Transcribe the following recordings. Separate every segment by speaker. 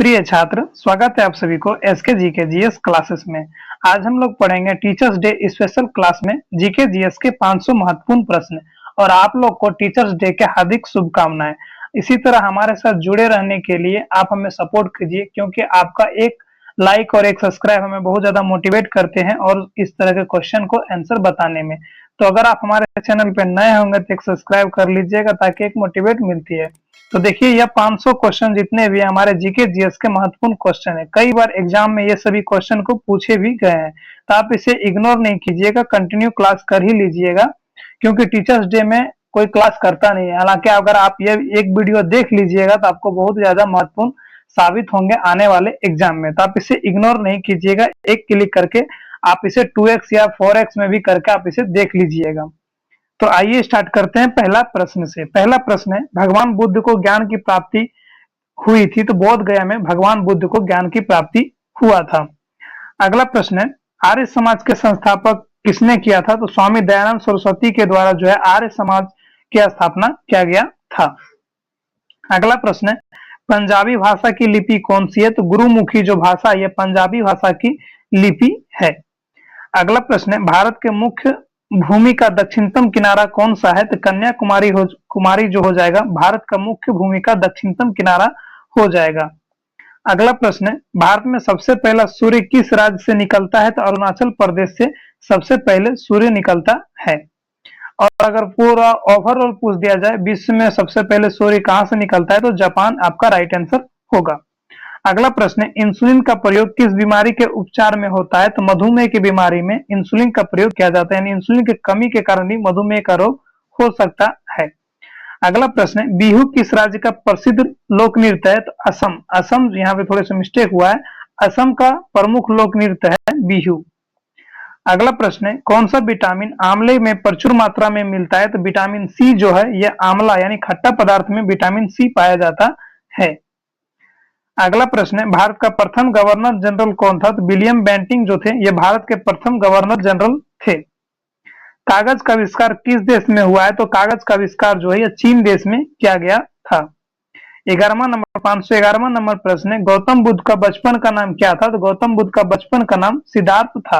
Speaker 1: प्रिय छात्र, स्वागत है आप सभी को एसके जीके जीएस क्लासेस में। आज हम लोग पढ़ेंगे टीचर्स डे स्पेशल क्लास में जीके जीएस के 500 महत्वपूर्ण प्रश्न और आप लोग को टीचर्स डे के हार्दिक शुभकामनाएं। इसी तरह हमारे साथ जुड़े रहने के लिए आप हमें सपोर्ट कीजिए, क्योंकि आपका एक लाइक और एक सब्सक्राइब हमें बहुत ज्यादा मोटिवेट करते हैं और इस तरह के क्वेश्चन को आंसर बताने में। तो अगर आप हमारे चैनल पे नए होंगे तो एक सब्सक्राइब कर लीजिएगा ताकि एक मोटिवेट मिलती है। तो देखिए, यह 500 क्वेश्चन जितने भी हमारे जीके जीएस के महत्वपूर्ण क्वेश्चन है। कई बार एग्जाम में ये सभी क्वेश्चन को पूछे भी गए हैं, तो आप इसे इग्नोर नहीं कीजिएगा, कंटिन्यू क्लास कर ही लीजिएगा, क्योंकि टीचर्स डे में कोई क्लास करता नहीं है। हालांकि अगर आप ये एक वीडियो देख लीजिएगा तो आपको बहुत ज्यादा महत्वपूर्ण साबित होंगे आने वाले एग्जाम में। तो आप इसे इग्नोर नहीं कीजिएगा, एक क्लिक करके आप इसे 2x या 4x में भी करके आप इसे देख लीजिएगा। तो आइए स्टार्ट करते हैं पहला प्रश्न से। पहला प्रश्न है, भगवान बुद्ध को ज्ञान की प्राप्ति हुई थी, तो बोध गया में भगवान बुद्ध को ज्ञान की प्राप्ति हुआ था। अगला प्रश्न है, आर्य समाज के संस्थापक किसने किया था? तो स्वामी दयानंद सरस्वती के द्वारा जो है आर्य समाज की स्थापना किया गया था। अगला प्रश्न है, पंजाबी भाषा की लिपि कौन सी है? तो गुरुमुखी जो भाषा है, पंजाबी भाषा की लिपि है। अगला प्रश्न है, भारत के मुख्य भूमि का दक्षिणतम किनारा कौन सा है? तो कन्याकुमारी कुमारी जो हो जाएगा, भारत का मुख्य भूमि का दक्षिणतम किनारा हो जाएगा। अगला प्रश्न है, भारत में सबसे पहला सूर्य किस राज्य से निकलता है? तो अरुणाचल प्रदेश से सबसे पहले सूर्य निकलता है। और अगर पूरा ओवरऑल पूछ दिया जाए, विश्व में सबसे पहले सूर्य कहां से निकलता है? तो जापान आपका राइट आंसर होगा। अगला प्रश्न है, इंसुलिन का प्रयोग किस बीमारी के उपचार में होता है? तो मधुमेह की बीमारी में इंसुलिन का प्रयोग किया जाता है, यानी इंसुलिन की कमी के कारण भी मधुमेह का रोग हो सकता है। अगला प्रश्न है, बिहू किस राज्य का प्रसिद्ध लोक नृत्य है? तो असम। असम, यहाँ पे थोड़े से मिस्टेक हुआ है, असम का प्रमुख लोक नृत्य है बिहू। अगला प्रश्न है, कौन सा विटामिन आंवले में प्रचुर मात्रा में मिलता है? तो विटामिन सी जो है, यह आंवला यानी खट्टा पदार्थ में विटामिन सी पाया जाता है। अगला प्रश्न है, भारत का प्रथम गवर्नर जनरल कौन था? तो विलियम बेंटिंक जो थे, ये भारत के प्रथम गवर्नर जनरल थे। कागज का आविष्कार किस देश में हुआ है? तो कागज का आविष्कार जो है यह चीन देश में किया गया था। 511वां नंबर प्रश्न है, गौतम बुद्ध का बचपन का नाम क्या था? तो गौतम बुद्ध का बचपन का नाम सिद्धार्थ था।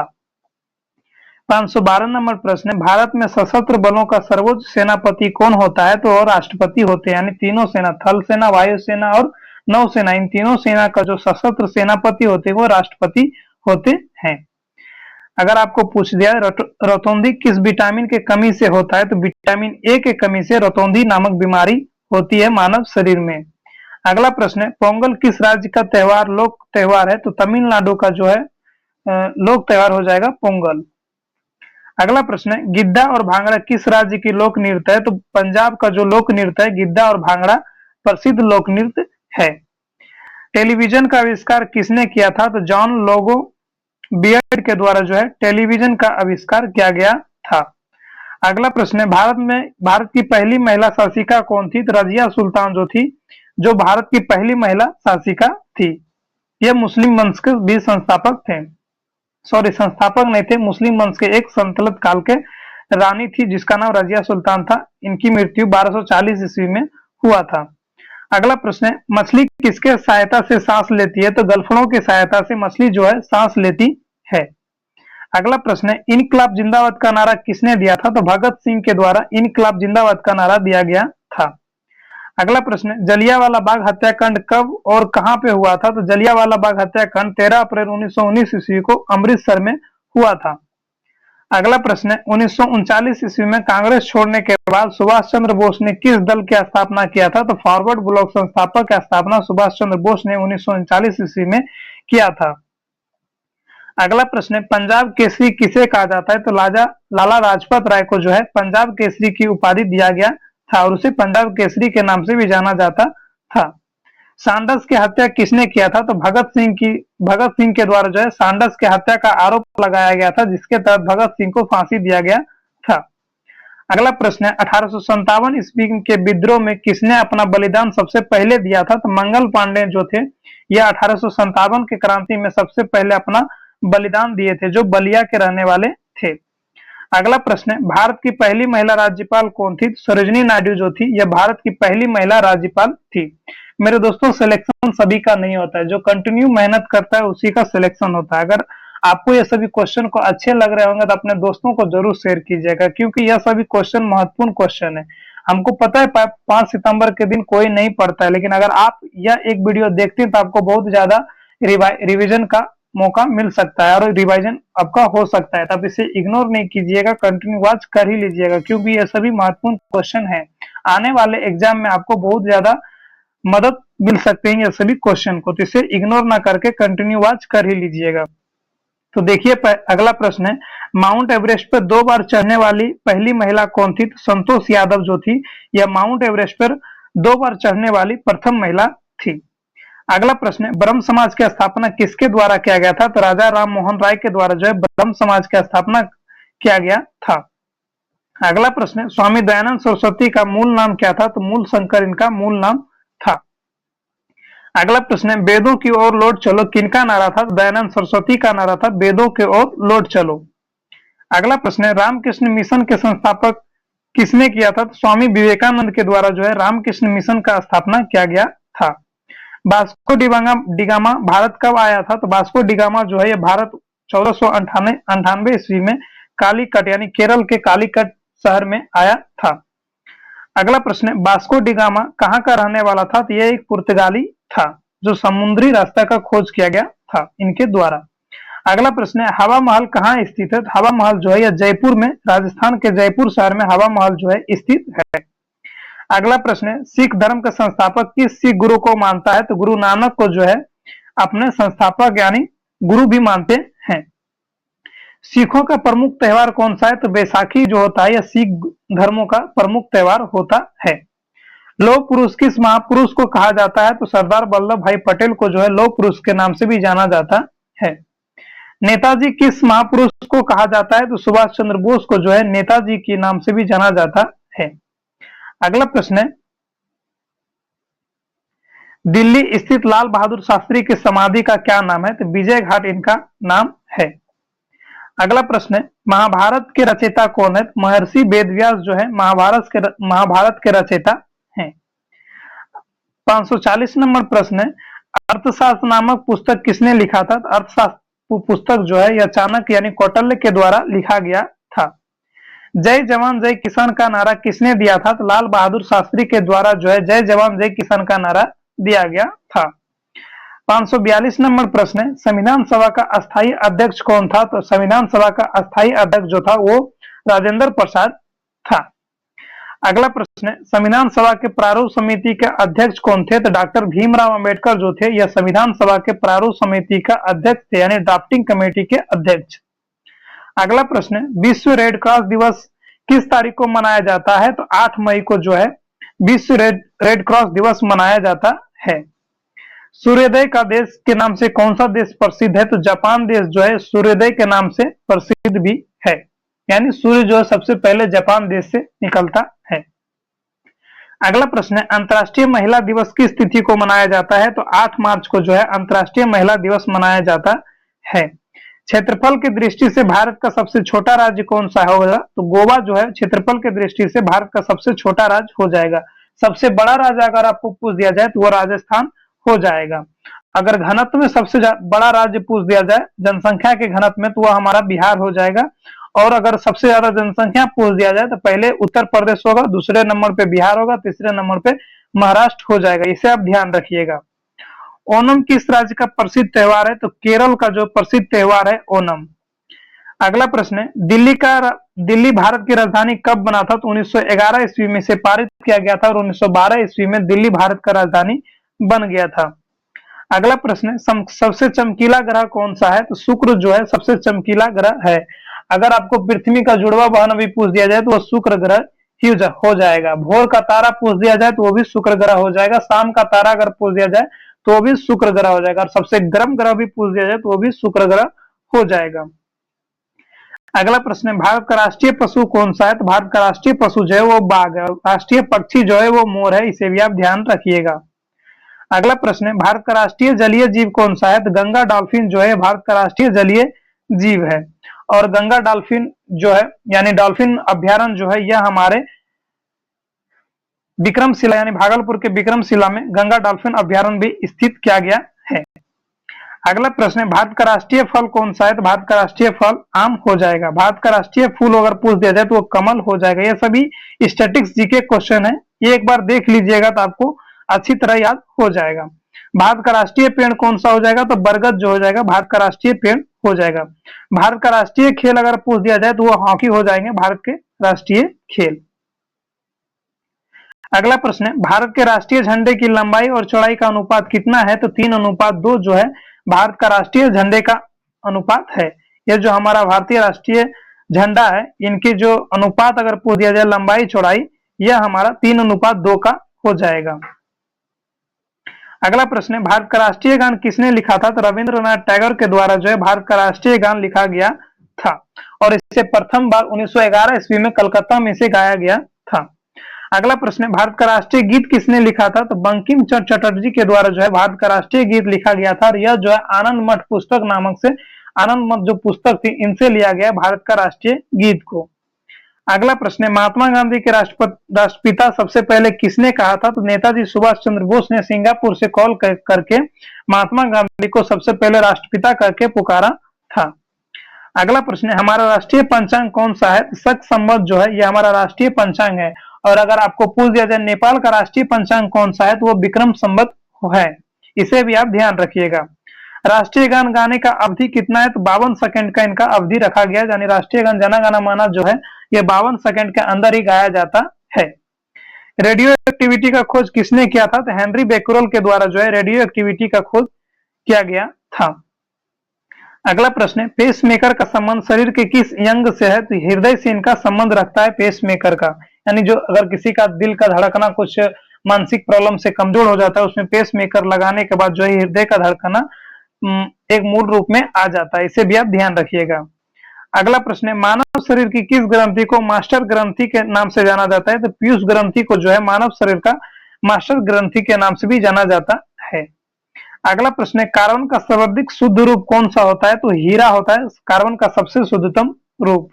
Speaker 1: 512 नंबर प्रश्न है, भारत में सशस्त्र बलों का सर्वोच्च सेनापति कौन होता है? तो राष्ट्रपति होते हैं, यानी तीनों सेना, थल सेना, वायु सेना और नौसेना, इन तीनों सेना का जो सशस्त्र सेनापति होते हैं वो राष्ट्रपति होते हैं। अगर आपको पूछ दिया रतौंधी किस विटामिन के कमी से होता है? तो विटामिन ए के कमी से रतौंधी नामक बीमारी होती है मानव शरीर में। अगला प्रश्न है, पोंगल किस राज्य का त्योहार लोक त्योहार है? तो तमिलनाडु का जो है लोक त्योहार हो जाएगा पोंगल। अगला प्रश्न है, गिद्दा और भांगड़ा किस राज्य की लोक नृत्य है? तो पंजाब का जो लोक नृत्य है गिद्दा और भांगड़ा प्रसिद्ध लोक नृत्य है। टेलीविजन का आविष्कार किसने किया था? तो जॉन लोगो बियर्ड के द्वारा जो है टेलीविजन का आविष्कार किया गया था। अगला प्रश्न है, भारत की पहली महिला शासिका कौन थी? तो रजिया सुल्तान जो थी, जो भारत की पहली महिला शासिका थी। यह मुस्लिम वंश के भी संस्थापक थे, संस्थापक नहीं थे, मुस्लिम वंश के एक संतलत काल के रानी थी जिसका नाम रजिया सुल्तान था। इनकी मृत्यु 1240 ईस्वी में हुआ था। अगला प्रश्न है, मछली किसके सहायता से सांस लेती है? तो गलफड़ों की सहायता से मछली जो है सांस लेती है। अगला प्रश्न है, इनकलाब जिंदाबाद का नारा किसने दिया था? तो भगत सिंह के द्वारा इनकलाब जिंदाबाद का नारा दिया गया था। अगला प्रश्न है, जलियांवाला बाग हत्याकांड कब और कहां पे हुआ था? तो जलियांवाला बाग हत्याकांड 13 अप्रैल 1919 ईस्वी को अमृतसर में हुआ था। अगला प्रश्न है, 1939 ईस्वी में कांग्रेस छोड़ने के बाद सुभाष चंद्र बोस ने किस दल की स्थापना किया था? तो फॉरवर्ड ब्लॉक संस्थापक की स्थापना सुभाष चंद्र बोस ने 1939 ईस्वी में किया था। अगला प्रश्न है, पंजाब केसरी किसे कहा जाता है? तो लाला लाजपत राय को जो है पंजाब केसरी की उपाधि दिया गया था और उसे पंजाब केसरी के नाम से भी जाना जाता था। सांडर्स की हत्या किसने किया था? तो भगत सिंह के द्वारा जो है सांडर्स की हत्या का आरोप लगाया गया था, जिसके तहत भगत सिंह को फांसी दिया गया था। अगला प्रश्न है, 1857 ईस्वी के विद्रोह में किसने अपना बलिदान सबसे पहले दिया था? तो मंगल पांडे जो थे, यह 1857 की क्रांति में सबसे पहले अपना बलिदान दिए थे, जो बलिया के रहने वाले थे। अगला प्रश्न है, भारत की पहली महिला राज्यपाल कौन थी? सरोजिनी नायडू जो थी, यह भारत की पहली महिला राज्यपाल थी। मेरे दोस्तों सिलेक्शन सभी का नहीं होता है, जो कंटिन्यू मेहनत करता है उसी का सिलेक्शन होता है। अगर आपको ये सभी क्वेश्चन को अच्छे लग रहे होंगे तो अपने दोस्तों को जरूर शेयर कीजिएगा, क्योंकि यह सभी क्वेश्चन महत्वपूर्ण क्वेश्चन है। हमको पता है 5 सितंबर के दिन कोई नहीं पढ़ता है, लेकिन अगर आप यह एक वीडियो देखते हैं तो आपको बहुत ज्यादा रिविजन का मौका मिल सकता है और रिवाइजन आपका हो सकता है। तब इसे इग्नोर नहीं कीजिएगा, कंटिन्यू वॉच कर ही लीजिएगा, क्योंकि ये सभी महत्वपूर्ण क्वेश्चन है। आने वाले एग्जाम में आपको बहुत ज्यादा मदद मिल सकते हैं ये सभी क्वेश्चन को, तो इसे इग्नोर ना करके कंटिन्यू वॉच कर ही लीजिएगा। तो देखिए अगला प्रश्न है, माउंट एवरेस्ट पर 2 बार चढ़ने वाली पहली महिला कौन थी? तो संतोष यादव जो थी यह माउंट एवरेस्ट पर 2 बार चढ़ने वाली प्रथम महिला थी। अगला प्रश्न है, ब्रह्म समाज की स्थापना किसके द्वारा किया गया था? तो राजा राम मोहन राय के द्वारा जो है ब्रह्म समाज की स्थापना किया गया था। अगला प्रश्न है, स्वामी दयानंद सरस्वती का मूल नाम क्या था? तो मूल शंकर इनका मूल नाम था। अगला प्रश्न है, वेदों की ओर लौट चलो किनका नारा था? तो दयानंद सरस्वती का नारा था, वेदों की ओर लौट चलो। अगला प्रश्न है, रामकृष्ण मिशन के संस्थापक किसने किया था? तो स्वामी विवेकानंद के द्वारा जो है रामकृष्ण मिशन का स्थापना किया गया था। वास्को डिगामा भारत कब आया था? तो वास्को डिगामा जो है ये भारत 1498 ईस्वी में कालीकट यानी केरल के कालीकट शहर में आया था। अगला प्रश्न है, वास्को डिगामा कहाँ का रहने वाला था? तो यह एक पुर्तगाली था जो समुद्री रास्ता का खोज किया गया था इनके द्वारा। अगला प्रश्न है, हवा महल कहाँ स्थित है? तो हवा महल जो है यह जयपुर में, राजस्थान के जयपुर शहर में हवा महल जो है स्थित है। अगला प्रश्न है, सिख धर्म का संस्थापक किस सिख गुरु को मानता है? तो गुरु नानक को जो है अपने संस्थापक यानी गुरु भी मानते हैं। सिखों का प्रमुख त्योहार कौन सा है? तो बैसाखी जो होता है यह सिख धर्मों का प्रमुख त्योहार होता है। लौह पुरुष किस महापुरुष को कहा जाता है? तो सरदार वल्लभ भाई पटेल को जो है लौह पुरुष के नाम से भी जाना जाता है। नेताजी किस महापुरुष को कहा जाता है? तो सुभाष चंद्र बोस को जो है नेताजी के नाम से भी जाना जाता है। अगला प्रश्न है, दिल्ली स्थित लाल बहादुर शास्त्री की समाधि का क्या नाम है? तो विजय घाट इनका नाम है। अगला प्रश्न है, महाभारत के रचयिता कौन है? महर्षि वेदव्यास जो है महाभारत के रचयिता हैं। 540 नंबर प्रश्न है, अर्थशास्त्र नामक पुस्तक किसने लिखा था? अर्थशास्त्र पुस्तक जो है यह चाणक्य यानी कौटिल्य के द्वारा लिखा गया था। जय जवान जय किसान का नारा किसने दिया था? तो लाल बहादुर शास्त्री के द्वारा जो है जय जवान जय किसान का नारा दिया गया था। 542 नंबर प्रश्न है, संविधान सभा का अस्थायी अध्यक्ष कौन था? तो संविधान सभा का अस्थायी अध्यक्ष जो था वो राजेंद्र प्रसाद था। अगला प्रश्न है, संविधान सभा के प्रारूप समिति के अध्यक्ष कौन थे? तो डॉक्टर भीमराव अंबेडकर जो थे यह संविधान सभा के प्रारूप समिति का अध्यक्ष थे यानी ड्राफ्टिंग कमेटी के अध्यक्ष। अगला प्रश्न है, विश्व रेड क्रॉस दिवस किस तारीख को मनाया जाता है? तो 8 मई को जो है विश्व रेड क्रॉस दिवस मनाया जाता है। सूर्योदय का देश के नाम से कौन सा देश प्रसिद्ध है? तो जापान देश जो है सूर्योदय के नाम से प्रसिद्ध भी है, यानी सूर्य जो है सबसे पहले जापान देश से निकलता है। अगला प्रश्न है, अंतर्राष्ट्रीय महिला दिवस किस तिथि को मनाया जाता है? तो 8 मार्च को जो है अंतर्राष्ट्रीय महिला दिवस मनाया जाता है। क्षेत्रफल की दृष्टि से भारत का सबसे छोटा राज्य कौन सा होगा? तो गोवा जो है क्षेत्रफल की दृष्टि से भारत का सबसे छोटा राज्य हो जाएगा। सबसे बड़ा राज्य अगर आपको पूछ दिया जाए तो वो राजस्थान हो जाएगा। अगर घनत्व में सबसे बड़ा राज्य पूछ दिया जाए जनसंख्या के घनत्व में तो वह हमारा बिहार हो जाएगा। और अगर सबसे ज्यादा जनसंख्या पूछ दिया जाए तो पहले उत्तर प्रदेश होगा, दूसरे नंबर पे बिहार होगा, तीसरे नंबर पे महाराष्ट्र हो जाएगा। इसे आप ध्यान रखिएगा। ओणम किस राज्य का प्रसिद्ध त्योहार है? तो केरल का जो प्रसिद्ध त्योहार है ओणम। अगला प्रश्न है, दिल्ली भारत की राजधानी कब बना था? तो 1911 ईस्वी में से पारित किया गया था और 1912 ईस्वी में दिल्ली भारत का राजधानी बन गया था। अगला प्रश्न है, सबसे चमकीला ग्रह कौन सा है? तो शुक्र जो है सबसे चमकीला ग्रह है। अगर आपको पृथ्वी का जुड़वा बहन भी पूछ दिया जाए तो वो शुक्र ग्रह ही हो जाएगा। भोर का तारा पूछ दिया जाए तो वो भी शुक्र ग्रह हो जाएगा। शाम का तारा अगर पूछ दिया जाए तो वो भी शुक्र ग्रह हो जाएगा। और सबसे गर्म ग्रह भी पूछ दिया जाए तो वो भी शुक्र ग्रह हो जाएगा। अगला प्रश्न है, भारत का राष्ट्रीय पशु कौन सा है? तो भारत का राष्ट्रीय पशु जो है वो बाघ है। राष्ट्रीय पक्षी जो है वो मोर है, इसे भी आप ध्यान रखिएगा। अगला प्रश्न है, भारत का राष्ट्रीय जलीय जीव कौन सा है? तो गंगा डॉल्फिन जो है भारत का राष्ट्रीय जलीय जीव है। और गंगा डॉल्फिन जो है यानी डॉल्फिन अभ्यारण्य जो है यह हमारे विक्रमशिला यानी भागलपुर के विक्रमशिला में गंगा डॉल्फिन अभ्यारण्य भी स्थित किया गया है। अगला प्रश्न है, भारत का राष्ट्रीय फल कौन सा है? तो भारत का राष्ट्रीय फल आम हो जाएगा। भारत का राष्ट्रीय फूल अगर पूछ दिया जाए तो वो कमल हो जाएगा। ये सभी स्टैटिक्स जीके क्वेश्चन है, ये एक बार देख लीजिएगा तो आपको अच्छी तरह याद हो जाएगा। भारत का राष्ट्रीय पेड़ कौन सा हो जाएगा? तो बरगद जो हो जाएगा भारत का राष्ट्रीय पेड़ हो जाएगा। भारत का राष्ट्रीय खेल अगर पूछ दिया जाए तो वो हॉकी हो जाएंगे भारत के राष्ट्रीय खेल। अगला प्रश्न है, भारत के राष्ट्रीय झंडे की लंबाई और चौड़ाई का अनुपात कितना है? तो 3:2 जो है भारत का राष्ट्रीय झंडे का अनुपात है। यह जो हमारा भारतीय राष्ट्रीय झंडा है, इनके जो अनुपात अगर पूछ दिया जाए लंबाई चौड़ाई, यह हमारा 3:2 का हो जाएगा। अगला प्रश्न है, भारत का राष्ट्रीय गान किसने लिखा था? तो रविंद्रनाथ टैगोर के द्वारा जो है भारत का राष्ट्रीय गान लिखा गया था और इसे प्रथम बार 1911 ईस्वी में कलकत्ता में इसे गाया गया था। अगला प्रश्न है, भारत का राष्ट्रीय गीत किसने लिखा था? तो बंकिम चंद्र चटर्जी के द्वारा जो है भारत का राष्ट्रीय गीत लिखा गया था और यह जो है आनंद मठ पुस्तक नामक से, आनंद मठ जो पुस्तक थी, इनसे लिया गया भारत का राष्ट्रीय गीत को। अगला प्रश्न है, महात्मा गांधी के राष्ट्रपिता सबसे पहले किसने कहा था? तो नेताजी सुभाष चंद्र बोस ने सिंगापुर से कॉल करके महात्मा गांधी को सबसे पहले राष्ट्रपिता करके पुकारा था। अगला प्रश्न है, हमारा राष्ट्रीय पंचांग कौन सा है? शक संवत जो है यह हमारा राष्ट्रीय पंचांग है। और अगर आपको पूछ दिया जाए नेपाल का राष्ट्रीय पंचांग कौन सा है, तो वो विक्रम संवत है। इसे भी आप ध्यान रखिएगा। राष्ट्रीय गान गाने का अवधि कितना है? तो 52 सेकंड का इनका अवधि रखा गया है, यानी राष्ट्रीय गान जन गण मन जो है ये 52 सेकंड के अंदर ही गाया जाता है। रेडियो एक्टिविटी का खोज किसने किया था? तो हेनरी बेकरल के द्वारा जो है रेडियो एक्टिविटी का खोज किया गया था। अगला प्रश्न है, पेसमेकर का संबंध शरीर के किस अंग से है? तो हृदय से इनका संबंध रखता है पेसमेकर का, यानी जो अगर किसी का दिल का धड़कना कुछ मानसिक प्रॉब्लम से कमजोर हो जाता है, उसमें पेसमेकर लगाने के बाद जो है हृदय का धड़कना एक मूल रूप में आ जाता है। इसे भी आप ध्यान रखिएगा। अगला प्रश्न है, मानव शरीर की किस ग्रंथि को मास्टर ग्रंथि के नाम से जाना जाता है? तो पीयूष ग्रंथि को जो है मानव शरीर का मास्टर ग्रंथि के नाम से भी जाना जाता है। अगला प्रश्न है, कार्बन का सर्वाधिक शुद्ध रूप कौन सा होता है? तो हीरा होता है कार्बन का सबसे शुद्धतम रूप।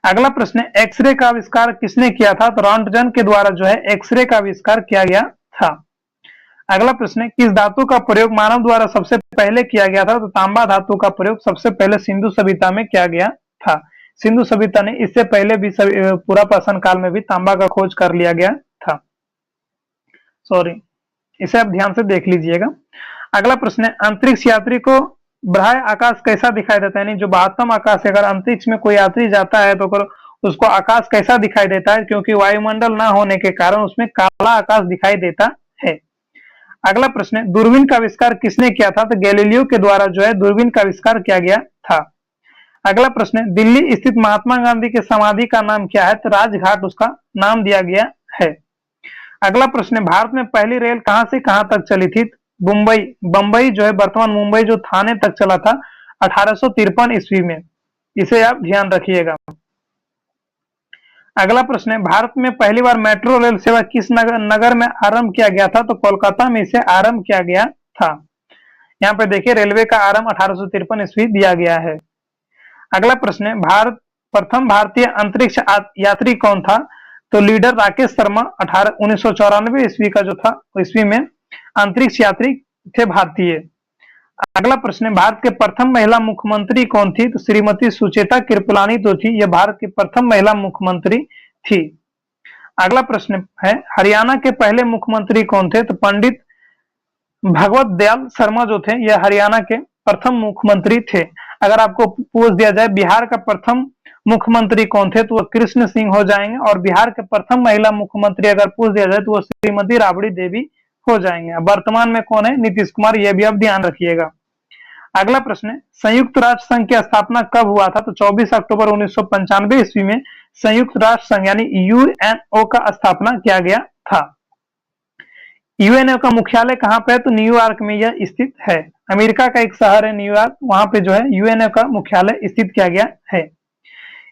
Speaker 1: अगला प्रश्न है, एक्सरे का आविष्कार किसने किया था? तो रॉन्टगन के द्वारा जो है एक्सरे का आविष्कार किया गया था। अगला प्रश्न है, किस धातु का प्रयोग मानव द्वारा सबसे पहले किया गया था? तो तांबा धातु का प्रयोग सबसे पहले सिंधु सभ्यता में किया गया था। सिंधु सभ्यता ने इससे पहले भी पूरा प्राचीन काल में भी तांबा का खोज कर लिया गया था। सॉरी, इसे आप ध्यान से देख लीजिएगा। अगला प्रश्न है, अंतरिक्ष यात्री को बाह्य आकाश कैसा दिखाई देता है? यानी जो बाह्यतम आकाश है, अगर अंतरिक्ष में कोई यात्री जाता है तो उसको आकाश कैसा दिखाई देता है? क्योंकि वायुमंडल ना होने के कारण उसमें काला आकाश दिखाई देता है। अगला प्रश्न है, दूरबीन का आविष्कार किसने किया था? तो गैलीलियो के द्वारा जो है दूरबीन का आविष्कार किया गया था। अगला प्रश्न है, दिल्ली स्थित महात्मा गांधी के समाधि का नाम क्या है? तो राजघाट उसका नाम दिया गया है। अगला प्रश्न है, भारत में पहली रेल कहां से कहां तक चली थी? बंबई जो है वर्तमान मुंबई जो थाने तक चला था 1853 ईस्वी में। इसे आप ध्यान रखिएगा। अगला प्रश्न है, भारत में पहली बार मेट्रो रेल सेवा किस नगर में आरंभ किया गया था? तो कोलकाता में इसे आरंभ किया गया था। यहाँ पे देखिए रेलवे का आरंभ 1853 ईस्वी दिया गया है। अगला प्रश्न है, प्रथम भारतीय अंतरिक्ष यात्री कौन था? तो लीडर राकेश शर्मा 1994 ईस्वी का जो था ईस्वी में अंतरिक्ष यात्री थे भारतीय। अगला प्रश्न है, भारत के प्रथम महिला मुख्यमंत्री कौन थी? तो श्रीमती सुचेता कृपलानी तो थी, यह भारत की प्रथम महिला मुख्यमंत्री थी। अगला प्रश्न है, हरियाणा के पहले मुख्यमंत्री कौन थे? तो पंडित भगवत दयाल शर्मा जो थे यह हरियाणा के प्रथम मुख्यमंत्री थे। अगर आपको पूछ दिया जाए बिहार का प्रथम मुख्यमंत्री कौन थे, तो वह कृष्ण सिंह हो जाएंगे। और बिहार के प्रथम महिला मुख्यमंत्री अगर पूछ दिया जाए तो वह श्रीमती राबड़ी देवी हो जाएंगे। वर्तमान में कौन है? नीतीश कुमार, यह भी आप ध्यान रखिएगा। अगला प्रश्न है, संयुक्त राष्ट्र संघ की स्थापना कब हुआ था? तो 24 अक्टूबर 1995 ईस्वी में संयुक्त राष्ट्र संघ यानी यूएनओ का स्थापना किया गया था। यूएनओ का मुख्यालय कहां पे है? तो न्यूयॉर्क में यह स्थित है। अमेरिका का एक शहर है न्यूयॉर्क, वहां पे जो है यूएनओ का मुख्यालय स्थित किया गया है।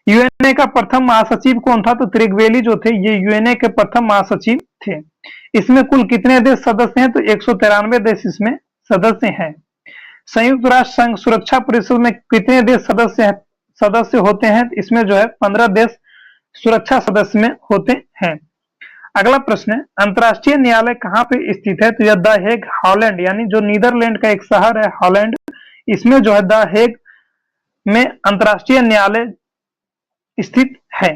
Speaker 1: यूएनए का प्रथम महासचिव कौन था? तो त्रिगवेली जो थे ये यूएनए के प्रथम महासचिव थे। इसमें कुल कितने देश सदस्य हैं? तो 193 देश इसमें सदस्य हैं। संयुक्त राष्ट्र संघ सुरक्षा परिषद में कितने देश सदस्य होते हैं? इसमें जो है 15 देश सुरक्षा सदस्य में होते हैं। अगला प्रश्न है, अंतर्राष्ट्रीय न्यायालय कहाँ पे स्थित है? तो यह द हेग हॉलैंड, यानी जो नीदरलैंड का एक शहर है हॉलैंड, इसमें जो है द हेग में अंतर्राष्ट्रीय न्यायालय स्थित है।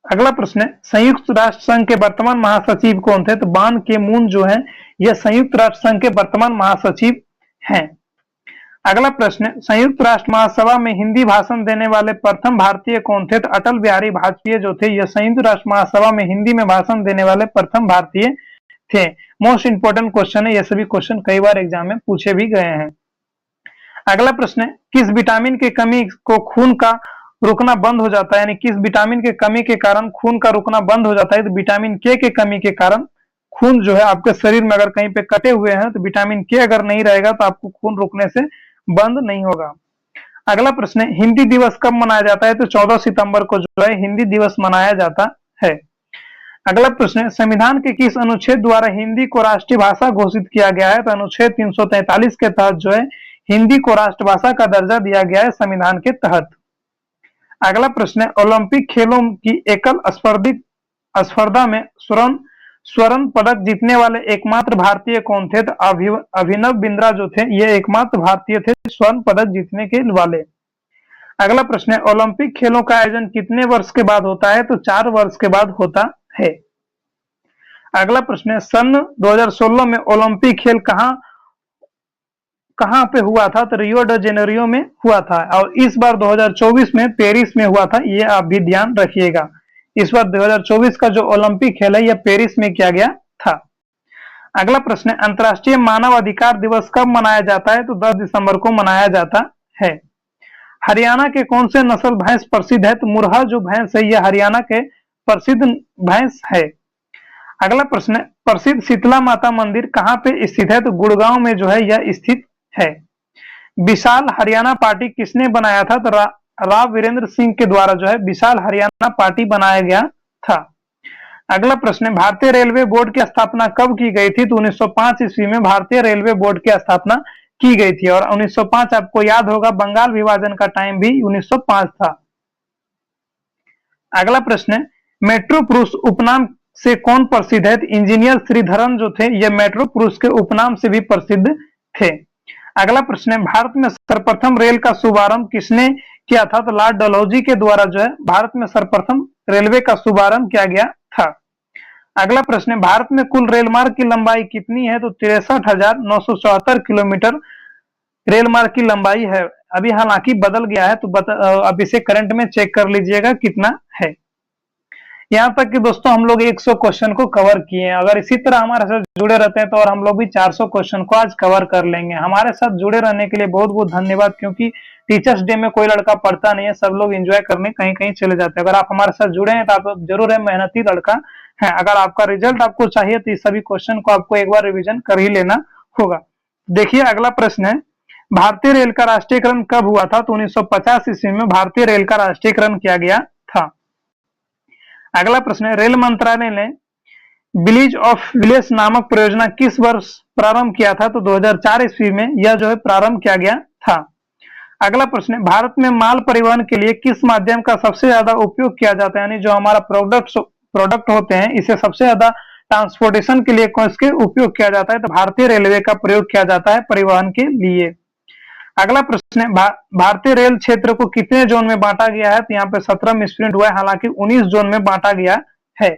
Speaker 1: अगला प्रश्न है, संयुक्त राष्ट्र संघ के वर्तमान महासचिव कौन थे? तो बान की मून जो है यह संयुक्त राष्ट्र संघ के वर्तमान महासचिव हैं। अगला प्रश्न है, संयुक्त राष्ट्र महासभा में हिंदी भाषण देने वाले प्रथम भारतीय कौन थे? तो अटल बिहारी वाजपेयी जो थे यह संयुक्त राष्ट्र महासभा में हिंदी में भाषण देने वाले प्रथम भारतीय थे। मोस्ट इंपोर्टेंट क्वेश्चन है, ये सभी क्वेश्चन कई बार एग्जाम में पूछे भी गए हैं। अगला प्रश्न है, किस विटामिन की कमी को खून का रुकना बंद हो जाता है, यानी किस विटामिन के कमी के कारण खून का रुकना बंद हो जाता है? तो विटामिन के कमी के कारण खून जो है आपके शरीर में अगर कहीं पे कटे हुए हैं तो विटामिन के अगर नहीं रहेगा तो आपको खून रुकने से बंद नहीं होगा। अगला प्रश्न है, हिंदी दिवस कब मनाया जाता है? तो 14 सितंबर को जो है हिंदी दिवस मनाया जाता है। अगला प्रश्न है, संविधान के किस अनुच्छेद द्वारा हिंदी को राष्ट्रीय भाषा घोषित किया गया है? तो अनुच्छेद 343 के तहत जो है हिंदी को राष्ट्रभाषा का दर्जा दिया गया है संविधान के तहत। अगला प्रश्न है, ओलंपिक खेलों की एकल स्पर्धा में स्वर्ण पदक जीतने वाले एकमात्र भारतीय कौन थे? तो अभिनव बिंद्रा जो थे ये एकमात्र भारतीय थे स्वर्ण पदक जीतने के वाले। अगला प्रश्न है, ओलंपिक खेलों का आयोजन कितने वर्ष के बाद होता है? तो 4 वर्ष के बाद होता है। अगला प्रश्न है, सन 2016 में ओलंपिक खेल कहां पे हुआ था? तो रियो ड जेनेरियो में हुआ था, और इस बार 2024 में पेरिस में हुआ था, ये आप भी ध्यान रखिएगा। इस बार 2024 का जो ओलंपिक खेल है यह पेरिस में किया गया था। अगला प्रश्न है, अंतर्राष्ट्रीय मानव अधिकार दिवस कब मनाया जाता है? तो 10 दिसंबर को मनाया जाता है। हरियाणा के कौन से नस्ल भैंस प्रसिद्ध है? तो मुरहा जो भैंस है यह हरियाणा के प्रसिद्ध भैंस है। अगला प्रश्न है, प्रसिद्ध शीतला माता मंदिर कहाँ पे स्थित है? तो गुड़गांव में जो है यह स्थित है। विशाल हरियाणा पार्टी किसने बनाया था? तो राव वीरेंद्र सिंह के द्वारा जो है विशाल हरियाणा पार्टी बनाया गया था। अगला प्रश्न है, भारतीय रेलवे बोर्ड की स्थापना कब की गई थी? तो 1905 ईस्वी में भारतीय रेलवे बोर्ड की स्थापना की गई थी, और 1905 आपको याद होगा बंगाल विभाजन का टाइम भी 1905 था। अगला प्रश्न है, मेट्रो पुरुष उपनाम से कौन प्रसिद्ध है? तो इंजीनियर श्रीधरन जो थे यह मेट्रो पुरुष के उपनाम से भी प्रसिद्ध थे। अगला प्रश्न है, भारत में सर्वप्रथम रेल का शुभारंभ किसने किया था? तो लॉर्ड डलहौजी के द्वारा जो है भारत में सर्वप्रथम रेलवे का शुभारंभ किया गया था। अगला प्रश्न है, भारत में कुल रेल मार्ग की लंबाई कितनी है? तो 63,974 किलोमीटर रेल मार्ग की लंबाई है। अभी हालांकि बदल गया है, तो अब इसे करंट में चेक कर लीजिएगा कितना है। यहाँ तक कि दोस्तों हम लोग 100 क्वेश्चन को कवर किए हैं। अगर इसी तरह हमारे साथ जुड़े रहते हैं तो और हम लोग भी 400 क्वेश्चन को आज कवर कर लेंगे। हमारे साथ जुड़े रहने के लिए बहुत बहुत धन्यवाद, क्योंकि टीचर्स डे में कोई लड़का पढ़ता नहीं है, सब लोग एंजॉय करने कहीं कहीं चले जाते हैं। अगर आप हमारे साथ जुड़े हैं तो आप जरूर है मेहनती लड़का है। अगर आपका रिजल्ट आपको चाहिए तो इस सभी क्वेश्चन को आपको एक बार रिविजन कर ही लेना होगा। देखिए अगला प्रश्न है, भारतीय रेल का राष्ट्रीयकरण कब हुआ था? तो 1950 ईस्वी में भारतीय रेल का राष्ट्रीयकरण किया गया था। अगला प्रश्न है, रेल मंत्रालय ने विलेज ऑफ विलेज नामक परियोजना किस वर्ष प्रारंभ किया था? तो 2004 ईस्वी में यह जो है प्रारंभ किया गया था। अगला प्रश्न है, भारत में माल परिवहन के लिए किस माध्यम का सबसे ज्यादा उपयोग किया जाता है? यानी जो हमारा प्रोडक्ट होते हैं इसे सबसे ज्यादा ट्रांसपोर्टेशन के लिए किसके उपयोग किया जाता है? तो भारतीय रेलवे का प्रयोग किया जाता है परिवहन के लिए। अगला प्रश्न है, भारतीय रेल क्षेत्र को कितने जोन में बांटा गया है? तो यहाँ पे 17 मिसप्रिंट हुआ है, हालांकि 19 जोन में बांटा गया है।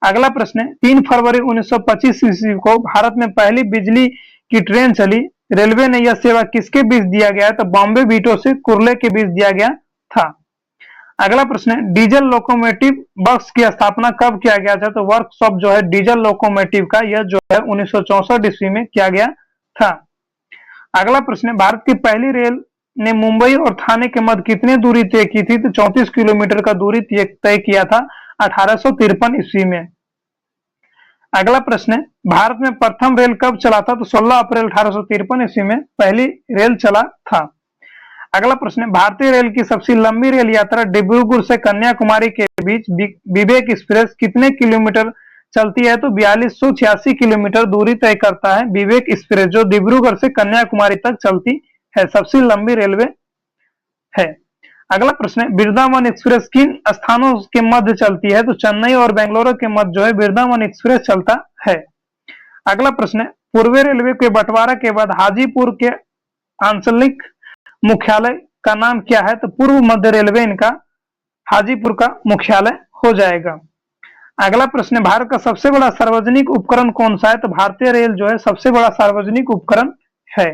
Speaker 1: अगला प्रश्न है, 3 फरवरी 1925 ईस्वी को भारत में पहली बिजली की ट्रेन चली। रेलवे ने यह सेवा किसके बीच दिया गया है? तो बॉम्बे बीटो से कुर्ले के बीच दिया गया था। अगला प्रश्न है, डीजल लोकोमोटिव वर्क्स की स्थापना कब किया गया था? तो वर्कशॉप जो है डीजल लोकोमोटिव का यह जो है 1964 ईस्वी में किया गया था। अगला प्रश्न है, भारत की पहली रेल ने मुंबई और थाने के मध्य कितनी दूरी तय की थी? तो 34 किलोमीटर का दूरी तय किया था 1853 ईस्वी में। अगला प्रश्न है, भारत में प्रथम रेल कब चला था? तो 16 अप्रैल 1853 ईस्वी में पहली रेल चला था। अगला प्रश्न है, भारतीय रेल की सबसे लंबी रेल यात्रा डिब्रूगढ़ से कन्याकुमारी के बीच विवेक एक्सप्रेस कितने किलोमीटर चलती है? तो 4286 किलोमीटर दूरी तय करता है विवेक एक्सप्रेस, जो डिब्रूगढ़ से कन्याकुमारी तक चलती है, सबसे लंबी रेलवे है। अगला प्रश्न है, वृंदावन एक्सप्रेस किन स्थानों के मध्य चलती है? तो चेन्नई और बेंगलुरु के मध्य जो है वृंदावन एक्सप्रेस चलता है। अगला प्रश्न है, पूर्वी रेलवे के बंटवारा के बाद हाजीपुर के आंचलिक मुख्यालय का नाम क्या है? तो पूर्व मध्य रेलवे इनका हाजीपुर का मुख्यालय हो जाएगा। अगला प्रश्न है, भारत का सबसे बड़ा सार्वजनिक उपकरण कौन सा है? तो भारतीय रेल जो है सबसे बड़ा सार्वजनिक उपकरण है।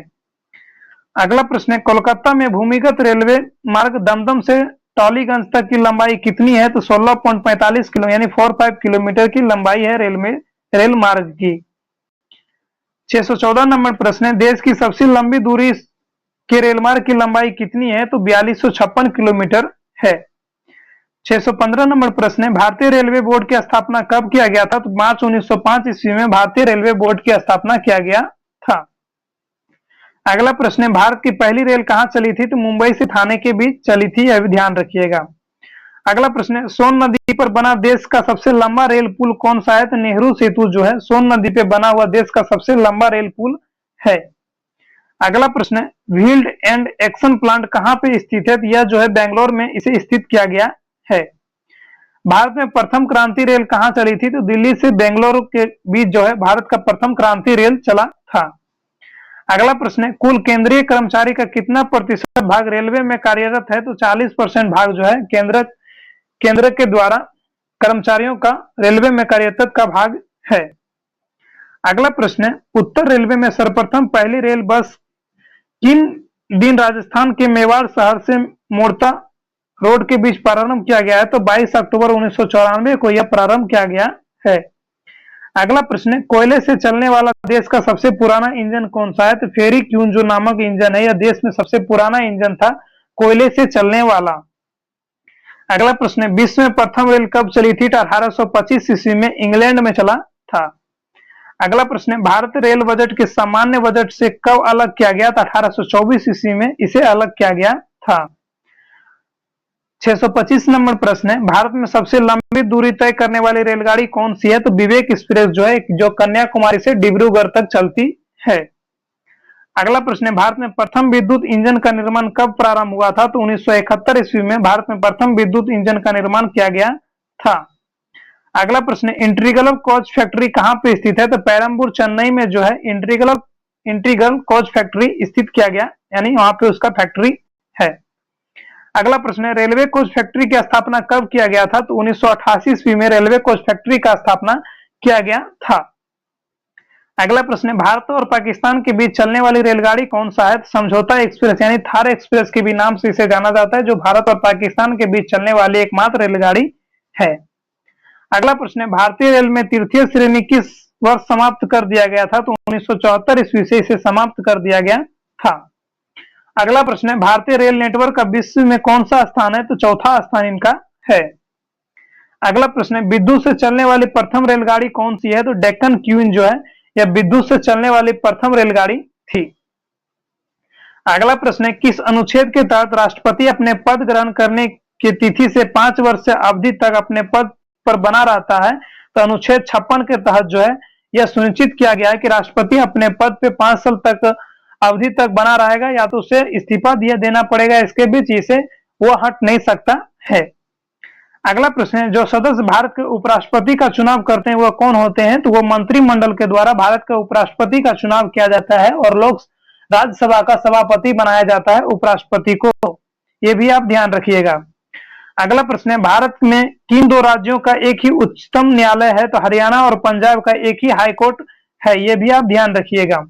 Speaker 1: अगला प्रश्न है, कोलकाता में भूमिगत रेलवे मार्ग दमदम से टॉलीगंज तक की लंबाई कितनी है? तो 16.45 किलो यानी 45 किलोमीटर की लंबाई है रेल मार्ग की। 614 नंबर प्रश्न है, देश की सबसे लंबी दूरी के रेलमार्ग की लंबाई कितनी है? तो 4256 किलोमीटर है। 615 नंबर प्रश्न है, भारतीय रेलवे बोर्ड की स्थापना कब किया गया था? तो मार्च 1905 ईस्वी में भारतीय रेलवे बोर्ड की स्थापना किया गया था। अगला प्रश्न है, भारत की पहली रेल कहां चली थी? तो मुंबई से थाने के बीच चली थी, यह भी ध्यान रखिएगा। अगला प्रश्न है, सोन नदी पर बना देश का सबसे लंबा रेल पुल कौन सा है? तो नेहरू सेतु जो है सोन नदी पे बना हुआ देश का सबसे लंबा रेल पुल है। अगला प्रश्न है, व्हील्ड एंड एक्शन प्लांट कहां पे स्थित है? तो यह जो है बेंगलोर में इसे स्थित किया गया है। भारत में प्रथम क्रांति रेल कहां चली थी? तो दिल्ली से बेंगलुरु के बीच जो है भारत का प्रथम क्रांति रेल चला था। अगला प्रश्न है, कुल केंद्रीय कर्मचारी का कितना प्रतिशत भाग रेलवे में कार्यरत है? तो 40% भाग जो है केंद्र के द्वारा कर्मचारियों का रेलवे में कार्यरत का भाग है। अगला प्रश्न है, उत्तर रेलवे में सर्वप्रथम पहली रेल बस किन दिन राजस्थान के मेवाड़ शहर से मोड़ता रोड के बीच प्रारंभ किया गया है? तो 22 अक्टूबर 1994 को यह प्रारंभ किया गया है। अगला प्रश्न है, कोयले से चलने वाला देश का सबसे पुराना इंजन कौन सा है? तो फेरी क्यून जो नामक इंजन है, यह देश में सबसे पुराना इंजन था कोयले से चलने वाला। अगला प्रश्न है, विश्व में प्रथम रेल कब चली थी? 1825 ईस्वी में इंग्लैंड में चला था। अगला प्रश्न है, भारत रेल बजट के सामान्य बजट से कब अलग किया गया था? 1824 ईस्वी में इसे अलग किया गया था। 625 नंबर प्रश्न है, भारत में सबसे लंबी दूरी तय करने वाली रेलगाड़ी कौन सी है? तो विवेक एक्सप्रेस जो है जो कन्याकुमारी से डिब्रूगढ़ तक चलती है। अगला प्रश्न है, भारत में प्रथम विद्युत इंजन का निर्माण कब प्रारंभ हुआ था? तो 1971 ईस्वी में भारत में प्रथम विद्युत इंजन का निर्माण किया गया था। अगला प्रश्न है, इंटीग्रल कोच फैक्ट्री कहां पे स्थित है? तो पेरम्बूर चेन्नई में जो है इंटीग्रल कोच फैक्ट्री स्थित किया गया, यानी वहां पे उसका फैक्ट्री है। अगला प्रश्न है, रेलवे कोच फैक्ट्री की स्थापना कब किया गया था? तो 1988 ईस्वी में रेलवे कोच फैक्ट्री का स्थापना किया गया था। अगला प्रश्न है, भारत और पाकिस्तान के बीच चलने वाली रेलगाड़ी कौन सा है? तो समझौता एक्सप्रेस यानी थार एक्सप्रेस के भी नाम से इसे जाना जाता है, जो भारत और पाकिस्तान के बीच चलने वाली एकमात्र रेलगाड़ी है। अगला प्रश्न है, भारतीय रेल में तृतीय श्रेणी किस वर्ष समाप्त कर दिया गया था? तो 1974 ईस्वी से इसे समाप्त कर दिया गया था। अगला प्रश्न है, भारतीय रेल नेटवर्क का विश्व में कौन सा स्थान है? तो चौथा स्थान इनका है। अगला प्रश्न है, विद्युत से चलने वाली प्रथम रेलगाड़ी कौन सी है? तो डेक्कन क्वीन जो है यह विद्युत से चलने वाली प्रथम रेलगाड़ी थी। अगला प्रश्न है, किस अनुच्छेद के तहत राष्ट्रपति अपने पद ग्रहण करने की तिथि से 5 वर्ष से अवधि तक अपने पद पर बना रहता है? तो अनुच्छेद 56 के तहत जो है यह सुनिश्चित किया गया है कि राष्ट्रपति अपने पद पे 5 साल तक अवधि तक बना रहेगा, या तो उसे इस्तीफा दिया देना पड़ेगा, इसके बीच इसे वो हट नहीं सकता है। अगला प्रश्न है, जो सदस्य भारत के उपराष्ट्रपति का चुनाव करते हैं वह कौन होते हैं? तो वो मंत्रिमंडल के द्वारा भारत के उपराष्ट्रपति का चुनाव किया जाता है और लोक राज्यसभा का सभापति बनाया जाता है उपराष्ट्रपति को, ये भी आप ध्यान रखिएगा। अगला प्रश्न है, भारत में किन 2 राज्यों का एक ही उच्चतम न्यायालय है? तो हरियाणा और पंजाब का एक ही हाईकोर्ट है, ये भी आप ध्यान रखिएगा।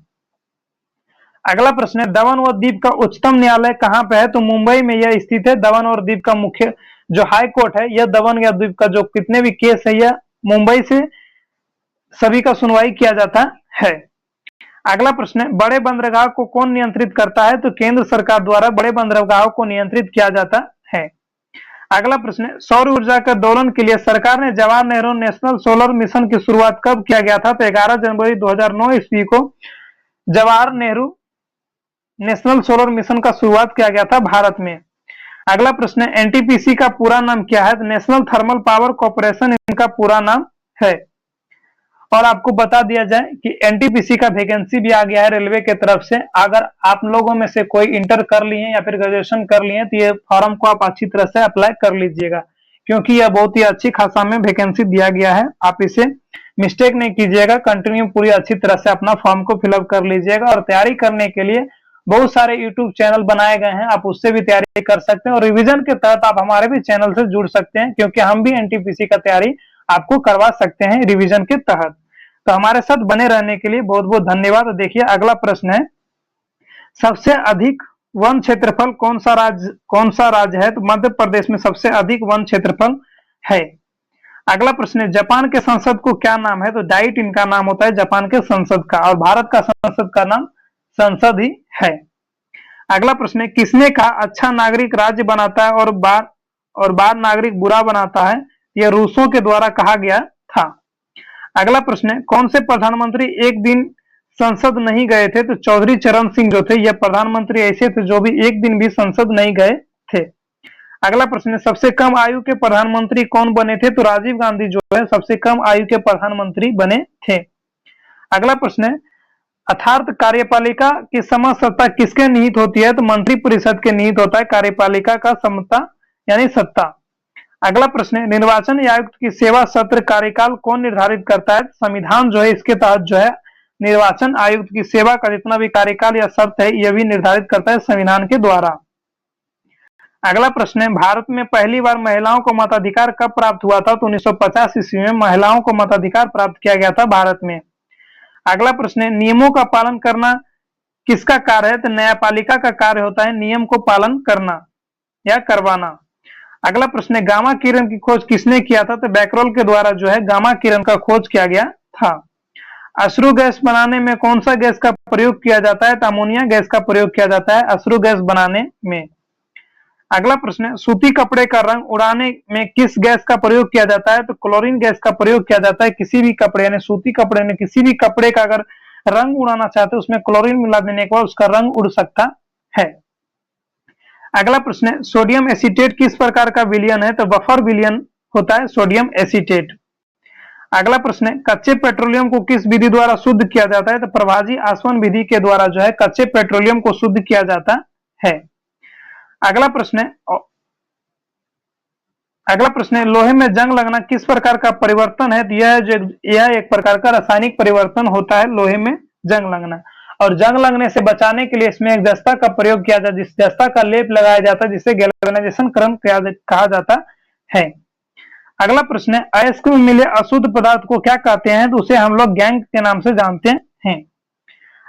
Speaker 1: अगला प्रश्न है, दमन और दीव का उच्चतम न्यायालय कहां पे है? तो मुंबई में यह स्थित है। दमन और दीव का मुख्य जो हाई कोर्ट है, यह दमन या दीव का जो कितने भी केस है यह मुंबई से सभी का सुनवाई किया जाता है। अगला प्रश्न है, बड़े बंदरगाह को कौन नियंत्रित करता है? तो केंद्र सरकार द्वारा बड़े बंदरगाहों को नियंत्रित किया जाता है। अगला प्रश्न है, सौर ऊर्जा के दोलन के लिए सरकार ने Jawahar Nehru national solar mission की शुरुआत कब किया गया था? तो 11 जनवरी 2009 ईस्वी को Jawahar Nehru national solar mission का शुरुआत किया गया था भारत में। अगला प्रश्न है, एनटीपीसी का पूरा नाम क्या है? नेशनल थर्मल पावर कॉर्पोरेशन इनका पूरा नाम है। और आपको बता दिया जाए कि एनटीपीसी का वैकेंसी भी आ गया है रेलवे के तरफ से। अगर आप लोगों में से कोई इंटर कर लिए या फिर ग्रेजुएशन कर लिए तो ये फॉर्म को आप अच्छी तरह से अप्लाई कर लीजिएगा, क्योंकि यह बहुत ही अच्छी खासा में वैकेंसी दिया गया है। आप इसे मिस्टेक नहीं कीजिएगा, कंटिन्यू पूरी अच्छी तरह से अपना फॉर्म को फिलअप कर लीजिएगा। और तैयारी करने के लिए बहुत सारे यूट्यूब चैनल बनाए गए हैं, आप उससे भी तैयारी कर सकते हैं। और रिवीजन के तहत आप हमारे भी चैनल से जुड़ सकते हैं, क्योंकि हम भी एनटीपीसी का तैयारी आपको करवा सकते हैं रिवीजन के तहत। तो हमारे साथ बने रहने के लिए बहुत बहुत धन्यवाद। देखिए अगला प्रश्न है, सबसे अधिक वन क्षेत्रफल कौन सा राज्य है? तो मध्य प्रदेश में सबसे अधिक वन क्षेत्रफल है। अगला प्रश्न है, जापान के संसद को क्या नाम है? तो डाइट इनका नाम होता है जापान के संसद का, और भारत का संसद का नाम संसद ही है। अगला प्रश्न है, किसने कहा अच्छा नागरिक राज्य बनाता है और बार नागरिक बुरा बनाता है? यह रूसों के द्वारा कहा गया था। अगला प्रश्न है, कौन से प्रधानमंत्री एक दिन संसद नहीं गए थे? तो चौधरी चरण सिंह जो थे, यह प्रधानमंत्री ऐसे थे जो भी एक दिन भी संसद नहीं गए थे। अगला प्रश्न है, सबसे कम आयु के प्रधानमंत्री कौन बने थे? तो राजीव गांधी जो है सबसे कम आयु के प्रधानमंत्री बने थे। अगला प्रश्न है, अर्थात कार्यपालिका की समस्त सत्ता किसके निहित होती है? तो मंत्री परिषद के निहित होता है कार्यपालिका का समता यानी सत्ता। अगला प्रश्न है, निर्वाचन आयुक्त की सेवा सत्र कार्यकाल कौन निर्धारित करता है? संविधान जो है इसके तहत जो है निर्वाचन आयुक्त की सेवा का जितना भी कार्यकाल या शर्त है यह भी निर्धारित करता है संविधान के द्वारा। अगला प्रश्न है, भारत में पहली बार महिलाओं को मताधिकार कब प्राप्त हुआ था? तो 1950 ईस्वी में महिलाओं को मताधिकार प्राप्त किया गया था भारत में। अगला प्रश्न है, नियमों का पालन करना किसका कार्य है? तो न्यायपालिका का कार्य होता है नियम को पालन करना या करवाना। अगला प्रश्न है, गामा किरण की खोज किसने किया था? तो बैकरोल के द्वारा जो है गामा किरण का खोज किया गया था। अश्रु गैस बनाने में कौन सा गैस का प्रयोग किया जाता है? तो अमोनिया गैस का प्रयोग किया जाता है अश्रु गैस बनाने में। अगला प्रश्न है, सूती कपड़े का रंग उड़ाने में किस गैस का प्रयोग किया जाता है? तो क्लोरीन गैस का प्रयोग किया जाता है। किसी भी कपड़े यानी सूती कपड़े में किसी भी कपड़े का अगर रंग उड़ाना चाहते हैं उसमें क्लोरीन मिला देने के बाद उसका रंग उड़ सकता है। अगला प्रश्न है, सोडियम एसीटेट किस प्रकार का विलयन है? तो बफर विलयन होता है सोडियम एसीटेट। अगला प्रश्न है, कच्चे पेट्रोलियम को किस विधि द्वारा शुद्ध किया जाता है? तो प्रभाजी आसवन विधि के द्वारा जो है कच्चे पेट्रोलियम को शुद्ध किया जाता है। अगला प्रश्न है, लोहे में जंग लगना किस प्रकार का परिवर्तन है? तो यह एक प्रकार का रासायनिक परिवर्तन होता है लोहे में जंग लगना। और जंग लगने से बचाने के लिए इसमें एक जस्ता का प्रयोग किया जाता है, जिस जस्ता का लेप लगाया जाता है जिसे गैल्वेनाइजेशन क्रम कहा जाता है। अगला प्रश्न है, अयस्क में मिले अशुद्ध पदार्थ को क्या कहते हैं? तो उसे हम लोग गैंग के नाम से जानते हैं।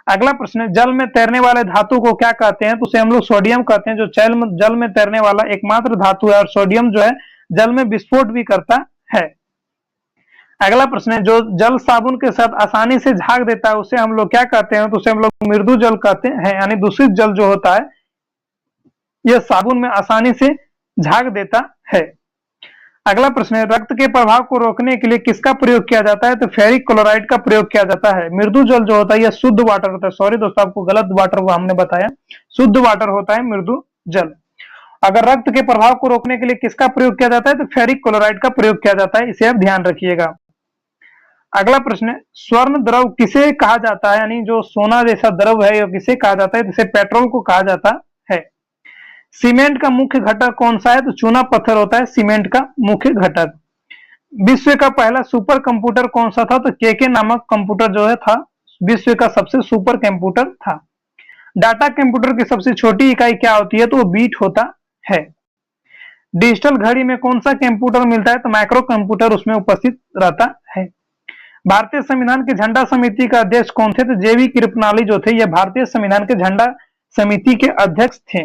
Speaker 1: अगला प्रश्न है, जल में तैरने वाले धातु को क्या कहते हैं? तो उसे हम लोग सोडियम कहते हैं, जो जल में तैरने वाला एकमात्र धातु है। और सोडियम जो है जल में विस्फोट भी करता है। अगला प्रश्न है, जो जल साबुन के साथ आसानी से झाग देता है उसे हम लोग क्या कहते हैं? तो उसे हम लोग मृदु जल कहते हैं, यानी दूषित जल जो होता है यह साबुन में आसानी से झाग देता है। अगला प्रश्न है, रक्त के प्रभाव को रोकने के लिए किसका प्रयोग किया जाता है? तो फेरिक क्लोराइड का प्रयोग किया जाता है। मृदु जल जो होता है यह शुद्ध वाटर होता है। सॉरी दोस्तों, आपको गलत वाटर को हमने बताया, शुद्ध वाटर होता है मृदु जल। अगर रक्त के प्रभाव को रोकने के लिए किसका प्रयोग किया जाता है? तो फेरिक क्लोराइड का प्रयोग किया जाता है, इसे आप ध्यान रखिएगा। अगला प्रश्न है, स्वर्ण द्रव किसे कहा जाता है? यानी जो सोना जैसा द्रव है यह किसे कहा जाता है? जिसे पेट्रोल को कहा जाता है। सीमेंट का मुख्य घटक कौन सा है? तो चूना पत्थर होता है सीमेंट का मुख्य घटक। विश्व का पहला सुपर कंप्यूटर कौन सा था? तो केके नामक कंप्यूटर जो है था विश्व का सबसे सुपर कंप्यूटर था। डाटा कंप्यूटर की सबसे छोटी इकाई क्या होती है? तो वो बीट होता है। डिजिटल घड़ी में कौन सा कंप्यूटर मिलता है? तो माइक्रो कंप्यूटर उसमें उपस्थित रहता है। भारतीय संविधान के झंडा समिति का अध्यक्ष कौन थे? तो जेवी कृपलानी जो थे यह भारतीय संविधान के झंडा समिति के अध्यक्ष थे।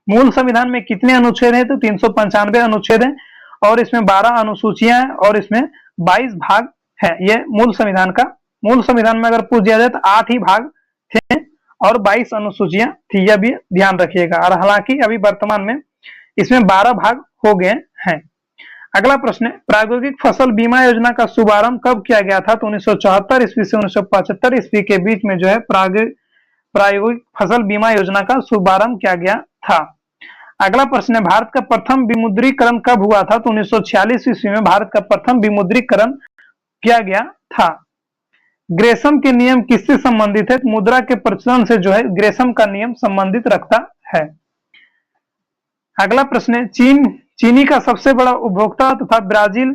Speaker 1: मूल संविधान में कितने अनुच्छेद हैं? तो 395 अनुच्छेद हैं और इसमें 12 अनुसूचियां हैं और इसमें 22 भाग है। यह मूल संविधान में अगर पूछ दिया जाए तो 8 ही भाग थे और 22 अनुसूचियां थी, यह भी ध्यान रखिएगा। और हालांकि अभी वर्तमान में इसमें 12 भाग हो गए हैं। अगला प्रश्न है, प्रायोगिक फसल बीमा योजना का शुभारंभ कब किया गया था? तो 1974 ईस्वी से 1975 ईस्वी के बीच में जो है प्रायोगिक फसल बीमा योजना का शुभारंभ किया गया था। अगला प्रश्न है, भारत का प्रथम विमुद्रीकरण कब हुआ था? तो 1946 ईस्वी में भारत का प्रथम विमुद्रीकरण किया गया था। ग्रेसम के नियम किससे संबंधित है? मुद्रा के प्रचलन से जो है ग्रेसम का नियम संबंधित रखता है। अगला प्रश्न है, चीनी का सबसे बड़ा उपभोक्ता तथा ब्राजील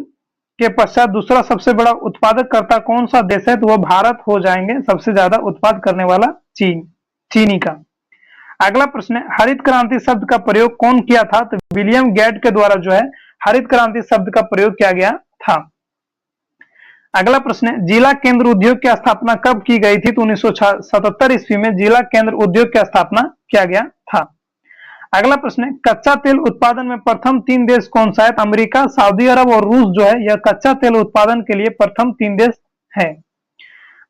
Speaker 1: के पश्चात दूसरा सबसे बड़ा उत्पादक कर्ता कौन सा देश है? तो वह भारत हो जाएंगे, सबसे ज्यादा उत्पाद करने वाला चीनी का। अगला प्रश्न है, हरित क्रांति शब्द का प्रयोग कौन किया था? तो विलियम गेट के द्वारा जो है हरित क्रांति शब्द का प्रयोग किया गया था। अगला प्रश्न है, जिला केंद्र उद्योग की स्थापना कब की गई थी? तो 1977 ईस्वी में जिला केंद्र उद्योग की स्थापना किया गया था। अगला प्रश्न है, कच्चा तेल उत्पादन में प्रथम 3 देश कौन सा है? अमेरिका, सऊदी अरब और रूस जो है यह कच्चा तेल उत्पादन के लिए प्रथम 3 देश है।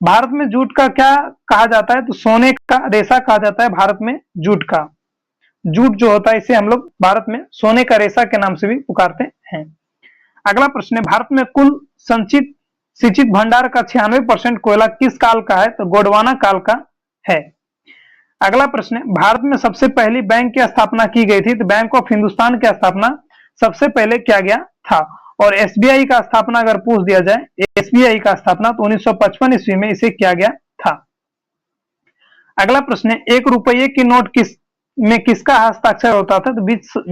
Speaker 1: भारत में जूट का क्या कहा जाता है? तो सोने का रेशा कहा जाता है भारत में जूट का। जूट जो होता है इसे हम लोग भारत में सोने का रेशा के नाम से भी पुकारते हैं। अगला प्रश्न है, भारत में कुल संचित सिंचित भंडार का 96% कोयला किस काल का है? तो गोंडवाना काल का है। अगला प्रश्न है, भारत में सबसे पहली बैंक की स्थापना की गई थी? तो बैंक ऑफ हिंदुस्तान की स्थापना सबसे पहले किया गया था। और एसबीआई का स्थापना अगर पूछ दिया जाए, एसबीआई का स्थापना तो 1955 ईस्वी में इसे किया गया था। अगला प्रश्न है, 1 रुपये की नोट किसका हस्ताक्षर होता था? तो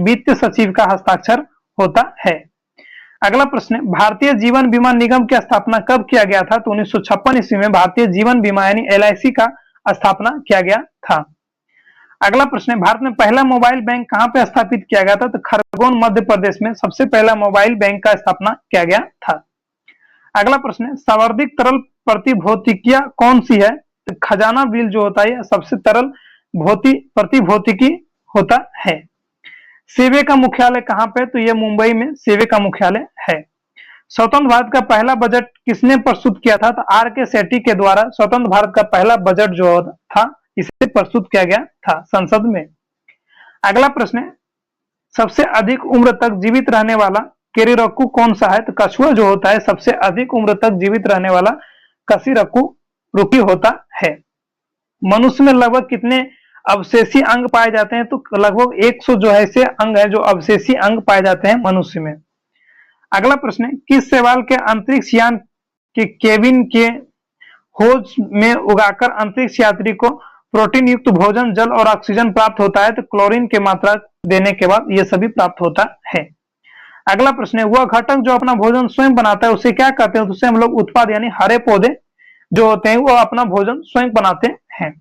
Speaker 1: वित्त सचिव का हस्ताक्षर होता है। अगला प्रश्न है, भारतीय जीवन बीमा निगम की स्थापना कब किया गया था? तो 1956 ईस्वी में भारतीय जीवन बीमा यानी एलआईसी का स्थापना किया गया था। अगला प्रश्न है, भारत में पहला मोबाइल बैंक कहां पे स्थापित किया गया था? तो खरगोन मध्य प्रदेश में सबसे पहला मोबाइल बैंक का स्थापना किया गया था। अगला प्रश्न है, सर्वाधिक तरल प्रतिभौतिकियां कौन सी है? तो खजाना बिल जो होता है सबसे तरल प्रतिभौतिकी होता है। सेबे का मुख्यालय कहां पे? तो यह मुंबई में सेबे का मुख्यालय है। स्वतंत्र भारत का पहला बजट किसने प्रस्तुत किया था? तो आर के सेठी के द्वारा स्वतंत्र भारत का पहला बजट जो था इसे प्रस्तुत किया गया था संसद में। अगला प्रश्न है, सबसे अधिक उम्र तक जीवित रहने वाला केरीरक्कू कौन सा है? तो कछुआ जो होता है सबसे अधिक उम्र तक जीवित रहने वाला कशीरक्कू होता है। मनुष्य में लगभग कितने अवशेषी अंग पाए जाते हैं? तो लगभग 100 जो है ऐसे अंग है जो अवशेषी अंग पाए जाते हैं मनुष्य में। अगला प्रश्न है, किस शैवाल के अंतरिक्ष यान के केबिन के होज में उगाकर अंतरिक्ष यात्री को प्रोटीन युक्त भोजन, जल और ऑक्सीजन प्राप्त होता है? तो क्लोरीन की मात्रा देने के बाद यह सभी प्राप्त होता है। अगला प्रश्न है, वह घटक जो अपना भोजन स्वयं बनाता है उसे क्या कहते हैं? तो उसे हम लोग उत्पाद यानी हरे पौधे जो होते हैं वो अपना भोजन स्वयं बनाते हैं।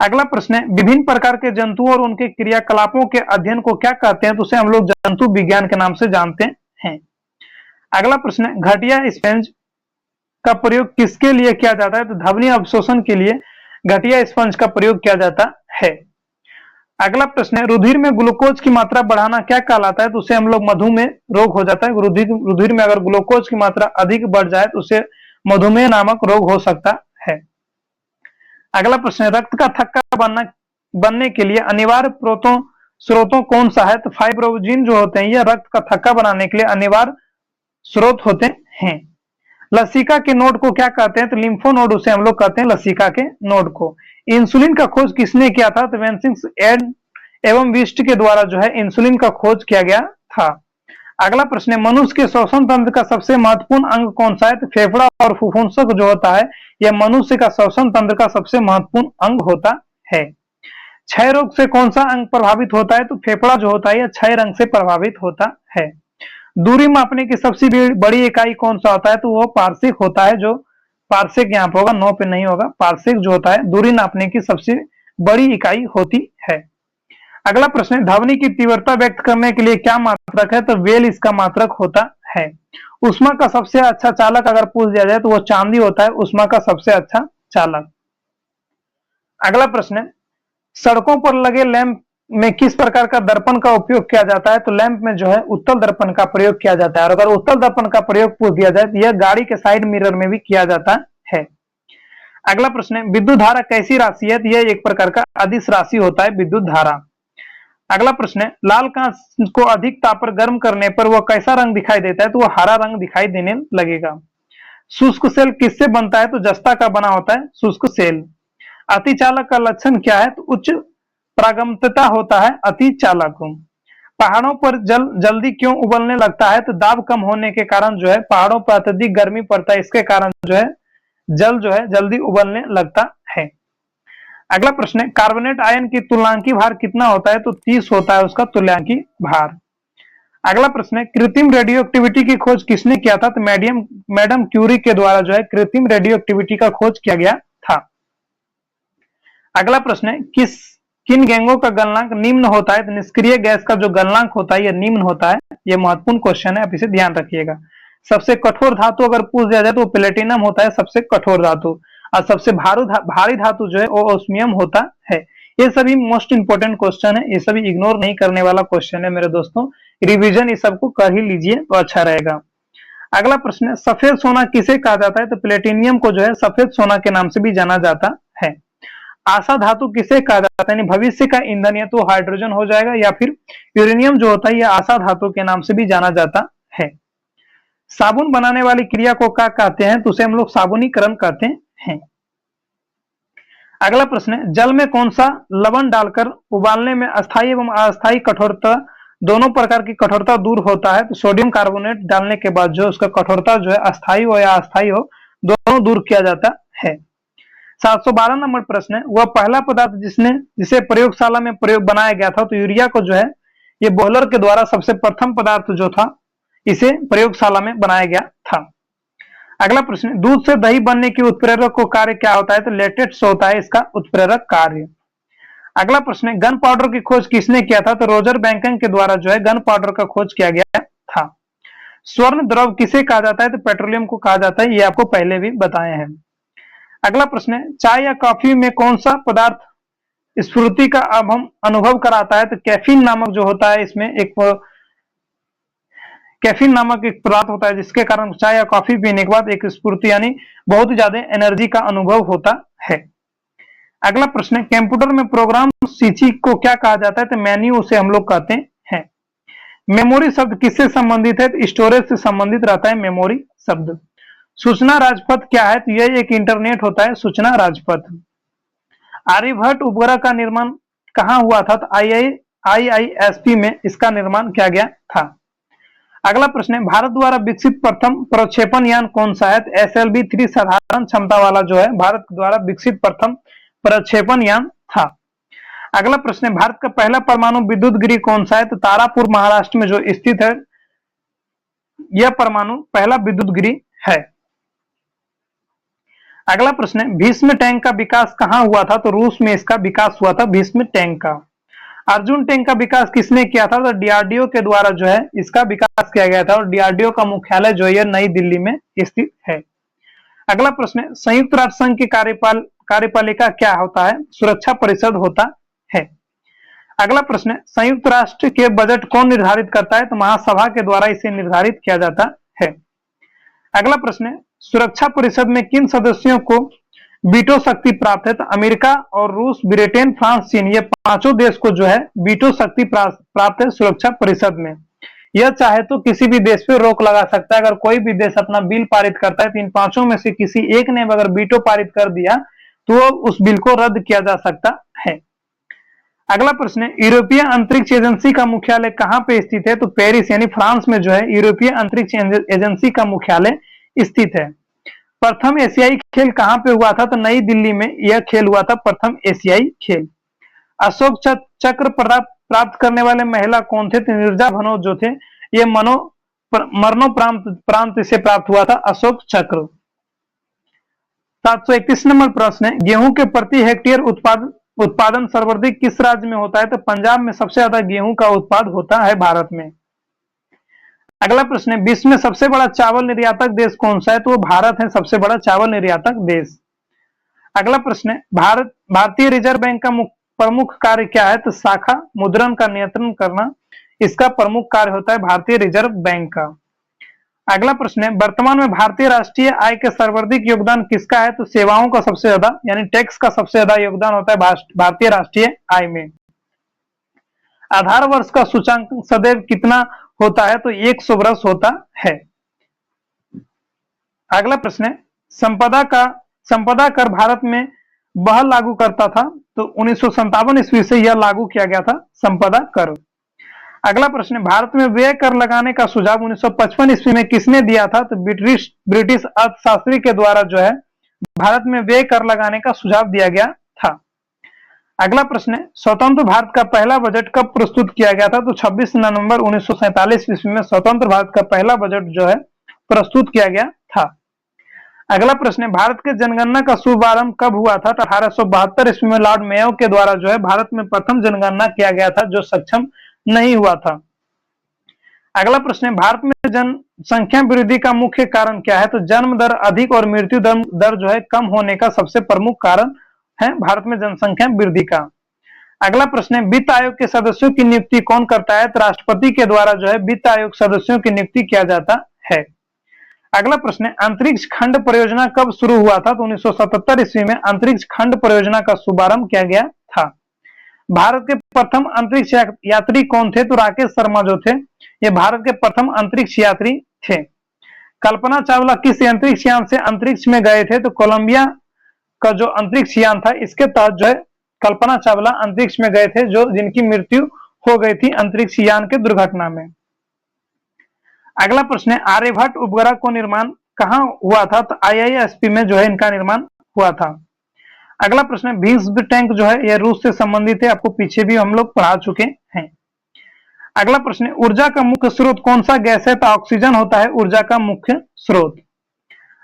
Speaker 1: अगला प्रश्न है, विभिन्न प्रकार के जंतुओं और उनके क्रियाकलापों के अध्ययन को क्या कहते हैं? तो उसे हम लोग जंतु विज्ञान के नाम से जानते हैं। अगला प्रश्न है, घटिया स्पंज का प्रयोग किसके लिए किया जाता है? तो ध्वनि अवशोषण के लिए घटिया स्पंज का प्रयोग किया जाता है। अगला प्रश्न है, रुधिर में ग्लूकोज की मात्रा बढ़ाना क्या कहलाता है? तो उसे हम लोग मधुमेह रोग हो जाता है। रुधिर में अगर ग्लूकोज की मात्रा अधिक बढ़ जाए तो उसे मधुमेह नामक रोग हो सकता है। अगला प्रश्न है, रक्त का थक्का बनने के लिए अनिवार्य स्रोतों कौन सा है? तो फाइब्रोजिन जो होते हैं यह रक्त का थक्का बनाने के लिए अनिवार्य स्रोत होते हैं। लसिका के नोड को क्या कहते हैं? तो लिम्फो नोड उसे हम लोग कहते हैं लसिका के नोड को। इंसुलिन का खोज किसने किया था? तो वेंसिंग्स एवं विस्ट के द्वारा जो है इंसुलिन का खोज किया गया था। अगला प्रश्न है, मनुष्य के श्वसन तंत्र का सबसे महत्वपूर्ण अंग कौन सा है? तो फेफड़ा और फुफ्फुसक जो होता है यह मनुष्य का श्वसन तंत्र का सबसे महत्वपूर्ण अंग होता है। क्षय रोग से कौन सा अंग प्रभावित होता है? तो फेफड़ा जो होता है यह क्षय रोग से प्रभावित होता है। दूरी मापने की सबसे बड़ी इकाई कौन सा होता है? तो वो पारसिक होता है। जो पारसिक यहाँ पे होगा, 9 पे नहीं होगा। पारसिक जो होता है दूरी नापने की सबसे बड़ी इकाई होती है। अगला प्रश्न है, ध्वनि की तीव्रता व्यक्त करने के लिए क्या मात्रक है? तो वेल इसका मात्रक होता है। उष्मा का सबसे अच्छा चालक अगर पूछ दिया जाए तो वो चांदी होता है, उष्मा का सबसे अच्छा चालक। अगला प्रश्न है, सड़कों पर लगे लैंप में किस प्रकार का दर्पण का उपयोग किया जाता है? तो लैंप में जो है उत्तल दर्पण का प्रयोग किया जाता है। और अगर उत्तल दर्पण का प्रयोग पूछ दिया जाए तो यह गाड़ी के साइड मिरर में भी किया जाता है। अगला प्रश्न है, विद्युत धारा कैसी राशि है? तो यह एक प्रकार का अदिश राशि होता है विद्युत धारा। अगला प्रश्न है, लाल कांच को अधिक ताप पर गर्म करने पर वह कैसा रंग दिखाई देता है? तो वह हरा रंग दिखाई देने लगेगा। शुष्क सेल किससे बनता है? तो जस्ता का बना होता है शुष्क सेल। अति चालक का लक्षण क्या है? तो उच्च प्रागम्यता होता है अति चालक। पहाड़ों पर जल जल्दी क्यों उबलने लगता है? तो दाब कम होने के कारण जो है पहाड़ों पर अत्यधिक गर्मी पड़ता है, इसके कारण जो है जल जो है जल्दी उबलने लगता है। अगला प्रश्न है, कार्बोनेट आयन की तुल्यांकी भार कितना होता है? तो 30 होता है उसका तुल्यांकी भार। अगला प्रश्न है, कृत्रिम रेडियो एक्टिविटी की खोज किसने किया था? तो मैडम क्यूरी के द्वारा जो है कृत्रिम रेडियो एक्टिविटी का खोज किया गया था। अगला प्रश्न है, किन गैंगों का गलनांक निम्न होता है? तो निष्क्रिय गैस का जो गलनांक होता है यह निम्न होता है। यह महत्वपूर्ण क्वेश्चन है, आप इसे ध्यान रखिएगा। सबसे कठोर धातु अगर पूछ दिया जाए तो प्लेटिनम होता है सबसे कठोर धातु, और सबसे भारी धातु जो है वो ओस्मियम होता है। ये सभी मोस्ट इंपोर्टेंट क्वेश्चन है, ये सभी इग्नोर नहीं करने वाला क्वेश्चन है मेरे दोस्तों। रिवीजन ये सबको कर ही लीजिए तो अच्छा रहेगा। अगला प्रश्न है, सफेद सोना किसे कहा जाता है? तो प्लेटिनियम को जो है सफेद सोना के नाम से भी जाना जाता है। आशा धातु किसे कहा जाता है? यानी भविष्य का ईंधन, या तो हाइड्रोजन हो जाएगा या फिर यूरेनियम जो होता है यह आशा धातु के नाम से भी जाना जाता है। साबुन बनाने वाली क्रिया को क्या कहते हैं? तो उसे हम लोग साबुनीकरण कहते हैं। अगला प्रश्न है, जल में कौन सा लवण डालकर उबालने में अस्थायी एवं अस्थायी कठोरता दोनों प्रकार की कठोरता दूर होता है? तो सोडियम कार्बोनेट डालने के बाद जो उसका कठोरता जो है अस्थायी हो या अस्थायी हो दोनों दूर किया जाता है। 712 नंबर प्रश्न है, वह पहला पदार्थ जिसे प्रयोगशाला में प्रयोग बनाया गया था? तो यूरिया को जो है ये बोहलर के द्वारा सबसे प्रथम पदार्थ जो था इसे प्रयोगशाला में बनाया गया था। अगला प्रश्न, दूध से दही बनने की उत्प्रेरक को कार्य क्या होता है? तो लेटेक्स होता है इसका उत्प्रेरक कार्य। अगला प्रश्न है, गन पाउडर की खोज किसने किया था? तो रोजर बैंकन के द्वारा जो है गन पाउडर का खोज किया गया था। स्वर्ण द्रव किसे कहा जाता है? तो पेट्रोलियम को कहा जाता है, ये आपको पहले भी बताए हैं। अगला प्रश्न है, चाय या कॉफी में कौन सा पदार्थ स्फूर्ति का अब हम अनुभव कराता है? तो कैफीन नामक जो होता है इसमें कैफीन नामक एक पदार्थ होता है जिसके कारण चाय या कॉफी पीने के बाद एक स्फूर्ति यानी बहुत ज्यादा एनर्जी का अनुभव होता है। अगला प्रश्न है, कंप्यूटर में प्रोग्राम सूची को क्या कहा जाता है? तो मेन्यू उसे हम लोग कहते हैं। मेमोरी शब्द किससे संबंधित है? तो स्टोरेज से संबंधित रहता है मेमोरी शब्द। सूचना राजपथ क्या है? तो यह एक इंटरनेट होता है सूचना राजपथ। आर्यभट्ट उपग्रह का निर्माण कहाँ हुआ था? तो IISP में इसका निर्माण किया गया था। अगला प्रश्न है, भारत द्वारा विकसित प्रथम प्रक्षेपण यान कौन सा है? तो SLV-3 साधारण क्षमता वाला जो है भारत द्वारा विकसित प्रथम प्रक्षेपण यान था। अगला प्रश्न है, भारत का पहला परमाणु विद्युत गृह कौन सा है? तो तारापुर महाराष्ट्र में जो स्थित है यह परमाणु पहला विद्युत गृह है। अगला प्रश्न है, भीष्म टैंक का विकास कहां हुआ था? तो रूस में इसका विकास हुआ था भीष्म टैंक का। अर्जुन टैंक का विकास किसने किया था? तो DRDO के द्वारा जो है इसका विकास किया गया था, और DRDO का मुख्यालय जो है नई दिल्ली में स्थित है। अगला प्रश्न है, संयुक्त राष्ट्र संघ की कार्यपालिका क्या होता है? सुरक्षा परिषद होता है। अगला प्रश्न है, संयुक्त राष्ट्र के बजट कौन निर्धारित करता है? तो महासभा के द्वारा इसे निर्धारित किया जाता है। अगला प्रश्न है, सुरक्षा परिषद में किन सदस्यों को वीटो शक्ति प्राप्त है? तो अमेरिका और रूस, ब्रिटेन, फ्रांस, चीन, ये पांचों देश को जो है वीटो शक्ति प्राप्त है सुरक्षा परिषद में। यह चाहे तो किसी भी देश पे रोक लगा सकता है। अगर कोई भी देश अपना बिल पारित करता है तो इन पांचों में से किसी एक ने अगर वीटो पारित कर दिया तो उस बिल को रद्द किया जा सकता है। अगला प्रश्न है, यूरोपीय अंतरिक्ष एजेंसी का मुख्यालय कहां पे स्थित है? तो पेरिस यानी फ्रांस में जो है यूरोपीय अंतरिक्ष एजेंसी का मुख्यालय स्थित है। प्रथम एशियाई खेल कहां पे हुआ था? तो नई दिल्ली में यह खेल हुआ था, प्रथम एशियाई खेल। अशोक चक्र प्राप्त करने वाले महिला कौन थे? तो नीरजा भनोत जो थे, ये मरणोपरांत से प्राप्त हुआ था अशोक चक्र। 731 नंबर प्रश्न है, गेहूं के प्रति हेक्टेयर उत्पादन सर्वाधिक किस राज्य में होता है? तो पंजाब में सबसे ज्यादा गेहूं का उत्पादन होता है भारत में। अगला प्रश्न है, विश्व में सबसे बड़ा चावल निर्यातक देश कौन सा है? तो वो भारत है सबसे बड़ा चावल निर्यातक देश। अगला प्रश्न है, भारतीय रिजर्व बैंक का प्रमुख कार्य क्या है? तो शाखा मुद्रण का नियंत्रण करना इसका प्रमुख कार्य होता है भारतीय रिजर्व बैंक का। अगला प्रश्न है, वर्तमान में भारतीय राष्ट्रीय आय के सर्वाधिक योगदान किसका है? तो सेवाओं का सबसे ज्यादा यानी टैक्स का सबसे ज्यादा योगदान होता है भारतीय राष्ट्रीय आय में। आधार वर्ष का सूचांक सदैव कितना होता है? तो 100 वर्ष होता है। अगला प्रश्न है, संपदा कर भारत में वह लागू करता था? तो 1957 ईस्वी से यह लागू किया गया था संपदा कर। अगला प्रश्न है, भारत में व्यय कर लगाने का सुझाव 1955 ईस्वी में किसने दिया था? तो ब्रिटिश अर्थशास्त्री के द्वारा जो है भारत में व्यय कर लगाने का सुझाव दिया गया था। अगला प्रश्न है, स्वतंत्र भारत का पहला बजट कब प्रस्तुत किया गया था? तो 26 नवंबर 1947 ईस्वी में स्वतंत्र भारत का पहला बजट जो है प्रस्तुत किया गया था। अगला प्रश्न है, भारत के जनगणना का शुभारंभ कब हुआ था? तो 1872 ईस्वी में लॉर्ड मेयो के द्वारा जो है भारत में प्रथम जनगणना किया गया था, जो सक्षम नहीं हुआ था। अगला प्रश्न है, भारत में जनसंख्या वृद्धि का मुख्य कारण क्या है? तो जन्म दर अधिक और मृत्यु दर जो है कम होने का सबसे प्रमुख कारण है भारत में जनसंख्या वृद्धि का। अगला प्रश्न है, वित्त आयोग के सदस्यों की नियुक्ति कौन करता है? तो राष्ट्रपति के द्वारा जो है वित्त आयोग सदस्यों की नियुक्ति किया जाता है। अगला प्रश्न है, अंतरिक्ष खंड परियोजना कब शुरू हुआ था? तो 1977 ईस्वी में अंतरिक्ष खंड परियोजना का शुभारंभ किया गया था। भारत के प्रथम अंतरिक्ष यात्री कौन थे? तो राकेश शर्मा जो थे ये भारत के प्रथम अंतरिक्ष यात्री थे। कल्पना चावला किस अंतरिक्ष यान से अंतरिक्ष में गए थे? तो कोलंबिया का जो अंतरिक्ष यान था इसके तहत जो है कल्पना चावला अंतरिक्ष में गए थे, जो जिनकी मृत्यु हो गई थी अंतरिक्ष यान के दुर्घटना में। अगला प्रश्न है, आर्यभट्ट उपग्रह को निर्माण कहां हुआ था? तो IISP में जो है इनका निर्माण हुआ था। अगला प्रश्न है, भीष्म टैंक जो है यह रूस से संबंधित है, आपको पीछे भी हम लोग पढ़ा चुके हैं। अगला प्रश्न है, ऊर्जा का मुख्य स्रोत कौन सा गैस है? तो ऑक्सीजन होता है ऊर्जा का मुख्य स्रोत।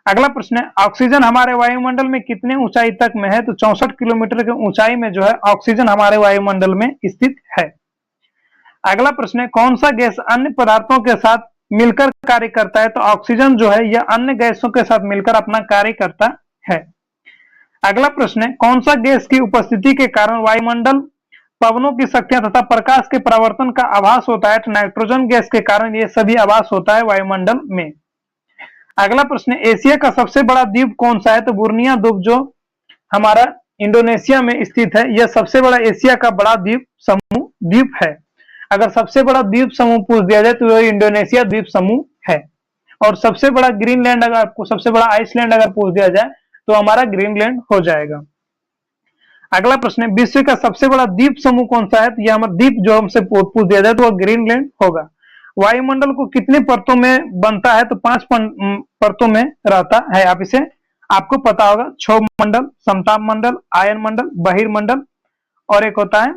Speaker 1: अगला प्रश्न है, ऑक्सीजन हमारे वायुमंडल में कितने ऊंचाई तक में है? तो 64 किलोमीटर की ऊंचाई में जो है ऑक्सीजन हमारे वायुमंडल में स्थित है। अगला प्रश्न है, कौन सा गैस अन्य पदार्थों के साथ मिलकर कार्य करता है? तो ऑक्सीजन जो है यह अन्य गैसों के साथ मिलकर अपना कार्य करता है। अगला प्रश्न है, कौन सा गैस की उपस्थिति के कारण वायुमंडल पवनों की शक्तियां तथा प्रकाश के परावर्तन का आभास होता है? तो नाइट्रोजन गैस के कारण यह सभी आभास होता है वायुमंडल में। अगला प्रश्न है, एशिया का सबसे बड़ा द्वीप कौन सा है? तो बुर्निया द्वीप जो हमारा इंडोनेशिया में स्थित है, यह सबसे बड़ा एशिया का बड़ा द्वीप है। अगर सबसे बड़ा द्वीप समूह पूछ दिया जाए तो यह इंडोनेशिया द्वीप समूह है। और सबसे बड़ा ग्रीनलैंड अगर आपको सबसे बड़ा आइसलैंड अगर पूछ दिया जाए तो हमारा ग्रीनलैंड हो जाएगा। अगला प्रश्न है, विश्व का सबसे बड़ा द्वीप समूह कौन सा है? तो यह हमारा द्वीप जो हमसे पूछ दिया जाए तो वह ग्रीनलैंड होगा। वायुमंडल को कितने परतों में बनता है? तो 5 परतों में रहता है। आप इसे आपको पता होगा, क्षोभ मंडल, समताप मंडल, आयन मंडल, बहिर्मंडल और एक होता है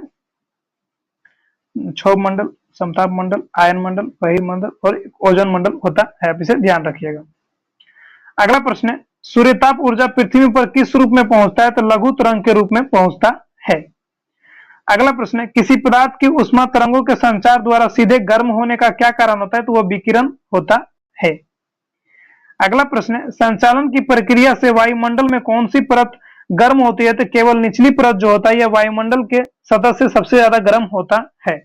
Speaker 1: क्षोभ मंडल, समताप मंडल, आयन मंडल, बहिर्मंडल और ओजोन मंडल होता है। आप इसे ध्यान रखिएगा। अगला प्रश्न है, सूर्यताप ऊर्जा पृथ्वी पर किस रूप में पहुंचता है? तो लघु तरंग के रूप में पहुंचता है। अगला प्रश्न है, किसी पदार्थ की ऊष्मा तरंगों के संचार द्वारा सीधे गर्म होने का क्या कारण होता है? तो वह विकिरण होता है। अगला प्रश्न है, संचालन की प्रक्रिया से वायुमंडल में कौन सी परत गर्म होती है? तो केवल निचली परत जो होता है यह वायुमंडल के सतह से सबसे ज्यादा गर्म होता है।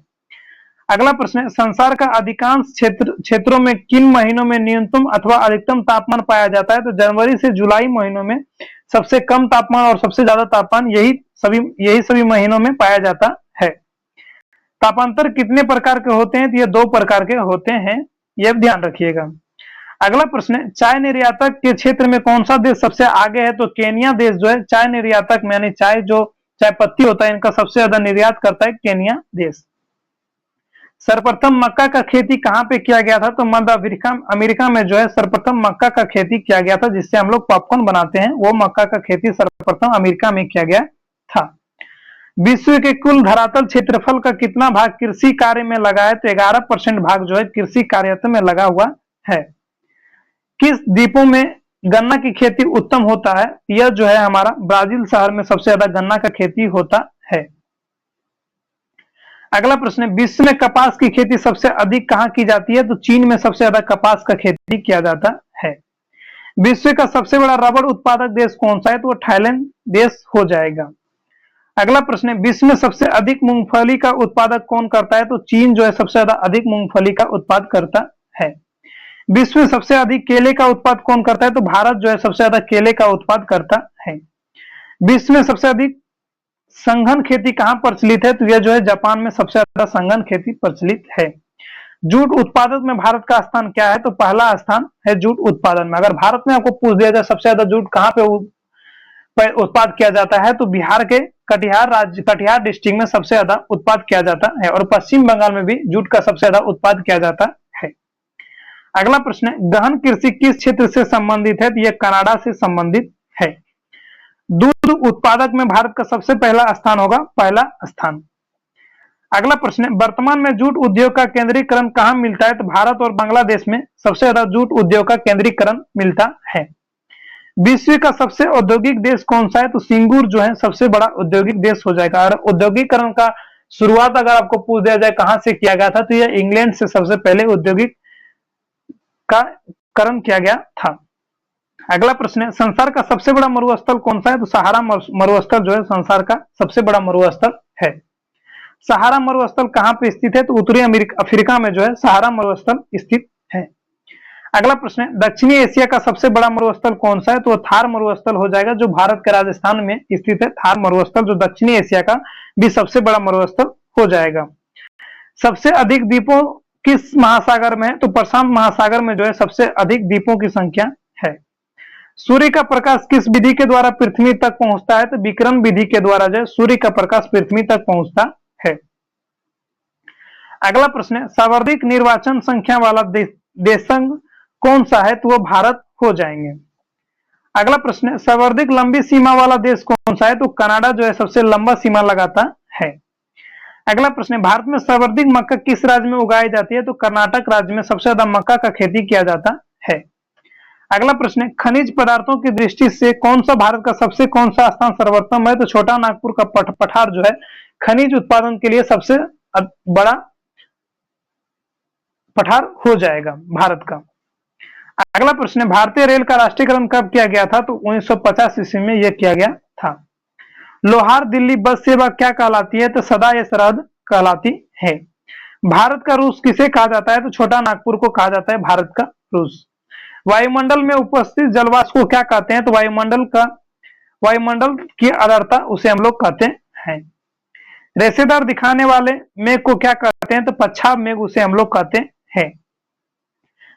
Speaker 1: अगला प्रश्न है, संसार का अधिकांश क्षेत्रों में किन महीनों में न्यूनतम अथवा अधिकतम तापमान पाया जाता है? तो जनवरी से जुलाई महीनों में सबसे कम तापमान और सबसे ज्यादा तापमान यही सभी महीनों में पाया जाता है। तापांतर कितने प्रकार के होते हैं? तो ये 2 प्रकार के होते हैं, यह ध्यान रखिएगा। अगला प्रश्न है, चाय निर्यातक के क्षेत्र में कौन सा देश सबसे आगे है? तो केनिया देश जो है चाय निर्यातक यानी चाय पत्ती होता है इनका सबसे ज्यादा निर्यात करता है केनिया देश। सर्वप्रथम मक्का का खेती कहां पे किया गया था? तो मध्य अमेरिका में जो है सर्वप्रथम मक्का का खेती किया गया था, जिससे हम लोग पॉपकॉर्न बनाते हैं, वो मक्का का खेती सर्वप्रथम अमेरिका में किया गया था। विश्व के कुल धरातल क्षेत्रफल का कितना भाग कृषि कार्य में लगा है? तो 11% भाग जो है कृषि कार्य में लगा हुआ है। किस द्वीपों में गन्ना की खेती उत्तम होता है? यह जो है हमारा ब्राजील शहर में सबसे ज्यादा गन्ना का खेती होता है। अगला प्रश्न है, विश्व में कपास की खेती सबसे अधिक कहां की जाती है? तो चीन में सबसे ज्यादा कपास का खेती किया जाता है। विश्व का सबसे बड़ा रबड़ उत्पादक देश कौन सा है? तो वो थाईलैंड देश हो जाएगा। अगला प्रश्न है, विश्व में सबसे अधिक मूंगफली का उत्पादक कौन करता है? तो चीन जो है सबसे ज्यादा अधिक मूंगफली का उत्पाद करता है। विश्व में सबसे अधिक केले का उत्पाद कौन करता है? तो भारत जो है सबसे ज्यादा केले का उत्पाद करता है। विश्व में सबसे अधिक संघन खेती कहां प्रचलित है? तो यह जो है जापान में सबसे ज्यादा संघन खेती प्रचलित है। जूट उत्पादन में भारत का स्थान क्या है? तो पहला स्थान है जूट उत्पादन में। अगर भारत में आपको पूछ दिया जाए सबसे ज्यादा जूट कहां पे उत्पाद किया जाता है, तो बिहार के कटिहार डिस्ट्रिक्ट में सबसे ज्यादा उत्पाद किया जाता है, और पश्चिम बंगाल में भी जूट का सबसे ज्यादा उत्पाद किया जाता है। अगला प्रश्न है, गहन कृषि किस क्षेत्र से संबंधित है? तो यह कनाडा से संबंधित है। दूध उत्पादक में भारत का सबसे पहला स्थान होगा, पहला स्थान। अगला प्रश्न है, वर्तमान में जूट उद्योग का केंद्रीकरण कहां मिलता है? तो भारत और बांग्लादेश में सबसे ज्यादा जूट उद्योग का केंद्रीकरण मिलता है। विश्व का सबसे औद्योगिक देश कौन सा है? तो सिंगापुर जो है सबसे बड़ा औद्योगिक देश हो जाएगा। और औद्योगिकरण का शुरुआत अगर आपको पूछ दिया जाए कहां से किया गया था, तो यह इंग्लैंड से सबसे पहले औद्योगिक का करण किया गया था। अगला प्रश्न है, संसार का सबसे बड़ा मरुस्थल कौन सा है? तो सहारा मरुस्थल जो है संसार का सबसे बड़ा मरुस्थल है। सहारा मरुस्थल कहां पे स्थित है? तो उत्तरी अफ्रीका में जो है सहारा मरुस्थल स्थित है। अगला प्रश्न है, दक्षिणी एशिया का सबसे बड़ा मरुस्थल कौन सा है? तो थार मरुस्थल हो जाएगा, जो भारत के राजस्थान में स्थित है। थार मरुस्थल जो दक्षिणी एशिया का भी सबसे बड़ा मरुस्थल हो जाएगा। सबसे अधिक द्वीपों किस महासागर में है? तो प्रशांत महासागर में जो है सबसे अधिक द्वीपों की संख्या है। सूर्य का प्रकाश किस विधि के द्वारा पृथ्वी तक पहुंचता है? तो विकिरण विधि के द्वारा जो है सूर्य का प्रकाश पृथ्वी तक पहुंचता है। अगला प्रश्न है, सर्वाधिक निर्वाचन संख्या वाला देशंग कौन सा है? तो वो भारत हो जाएंगे। अगला प्रश्न है, सर्वाधिक लंबी सीमा वाला देश कौन सा है? तो कनाडा जो है सबसे लंबा सीमा लगाता है। अगला प्रश्न है, भारत में सर्वाधिक मक्का किस राज्य में उगाई जाती है? तो कर्नाटक राज्य में सबसे ज्यादा मक्का का खेती किया जाता है। अगला प्रश्न है, खनिज पदार्थों की दृष्टि से कौन सा भारत का सबसे कौन सा स्थान सर्वोत्तम है? तो छोटा नागपुर का पठार जो है खनिज उत्पादन के लिए सबसे बड़ा पठार हो जाएगा भारत का। अगला प्रश्न है, भारतीय रेल का राष्ट्रीयकरण कब किया गया था? तो 1950 ईस्वी में यह किया गया था। लोहार दिल्ली बस सेवा क्या कहलाती है? तो सदा ये सरहद कहलाती है। भारत का रूस किसे कहा जाता है? तो छोटा नागपुर को कहा जाता है भारत का रूस। वायुमंडल में उपस्थित जलवाष्प को क्या कहते हैं? तो वायुमंडल की आर्द्रता उसे हम लोग कहते हैं। रेशेदार दिखाने वाले मेघ को क्या कहते हैं? तो पच्छाद मेघ उसे हम लोग कहते हैं।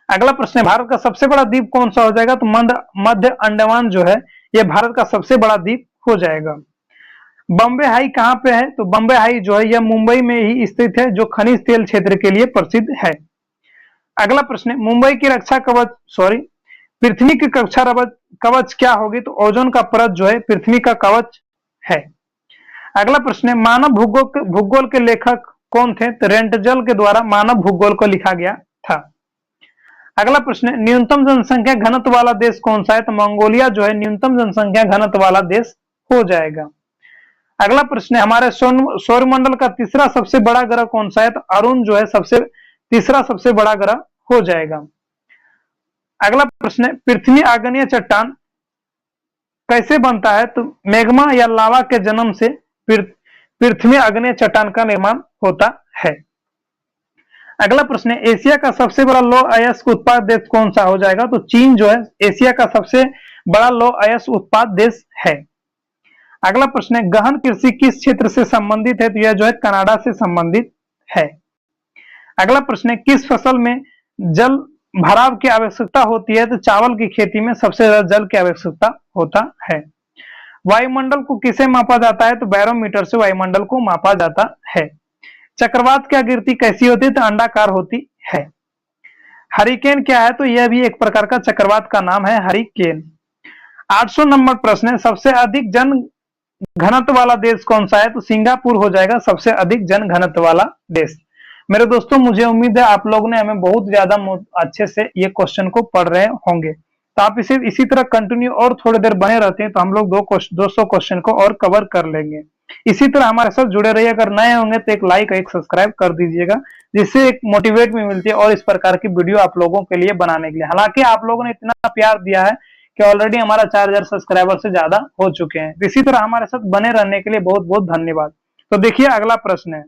Speaker 1: अगला प्रश्न है, भारत का सबसे बड़ा द्वीप कौन सा हो जाएगा? तो मध्य अंडमान जो है यह भारत का सबसे बड़ा द्वीप हो जाएगा। बॉम्बे हाई कहां पे है? तो बॉम्बे हाई जो है यह मुंबई में ही स्थित है, जो खनिज तेल क्षेत्र के लिए प्रसिद्ध है। अगला प्रश्न है, मुंबई की रक्षा कवच पृथ्वी की रक्षा कवच क्या होगी? तो ओजोन का परत जो है पृथ्वी का कवच है। अगला प्रश्न है, मानव भूगोल के लेखक कौन थे? तो रेंटजल के द्वारा मानव भूगोल को लिखा गया था। अगला प्रश्न है, न्यूनतम जनसंख्या घनत्व वाला देश कौन सा है? तो मंगोलिया जो है न्यूनतम जनसंख्या घनत्व वाला देश हो जाएगा। अगला प्रश्न है, हमारे सौरमंडल का तीसरा सबसे बड़ा ग्रह कौन सा है? तो अरुण जो है तीसरा सबसे बड़ा ग्रह हो जाएगा। अगला प्रश्न है, पृथ्वी आग्नेय चट्टान कैसे बनता है? तो मैग्मा या लावा के जन्म से पृथ्वी आग्नेय चट्टान का निर्माण होता है। अगला प्रश्न है, एशिया का सबसे बड़ा लौह अयस्क उत्पाद देश कौन सा हो जाएगा? तो चीन जो है एशिया का सबसे बड़ा लौह अयस्क उत्पाद देश है। अगला प्रश्न है, गहन कृषि किस क्षेत्र से संबंधित है? तो यह जो है कनाडा से संबंधित है। अगला प्रश्न है, किस फसल में जल भराव की आवश्यकता होती है? तो चावल की खेती में सबसे ज्यादा जल की आवश्यकता होता है। वायुमंडल को किसे मापा जाता है? तो बैरोमीटर से वायुमंडल को मापा जाता है। चक्रवात की आकृति कैसी होती है? तो अंडाकार होती है। हरिकेन क्या है? तो यह भी एक प्रकार का चक्रवात का नाम है, हरिकेन। 800 नंबर प्रश्न है, सबसे अधिक जन घनत्व वाला देश कौन सा है? तो सिंगापुर हो जाएगा सबसे अधिक जन घनत्व वाला देश। मेरे दोस्तों, मुझे उम्मीद है आप लोगों ने हमें बहुत ज्यादा अच्छे से ये क्वेश्चन को पढ़ रहे होंगे। तो आप इसी तरह कंटिन्यू और थोड़ी देर बने रहते हैं तो हम लोग 200 क्वेश्चन को और कवर कर लेंगे। इसी तरह हमारे साथ जुड़े रहिए। अगर नए होंगे तो एक लाइक एक सब्सक्राइब कर दीजिएगा, जिससे एक मोटिवेट भी मिलती है और इस प्रकार की वीडियो आप लोगों के लिए बनाने के लिए। हालांकि आप लोगों ने इतना प्यार दिया है कि ऑलरेडी हमारा 4000 सब्सक्राइबर से ज्यादा हो चुके हैं। इसी तरह हमारे साथ बने रहने के लिए बहुत बहुत धन्यवाद। तो देखिए अगला प्रश्न है,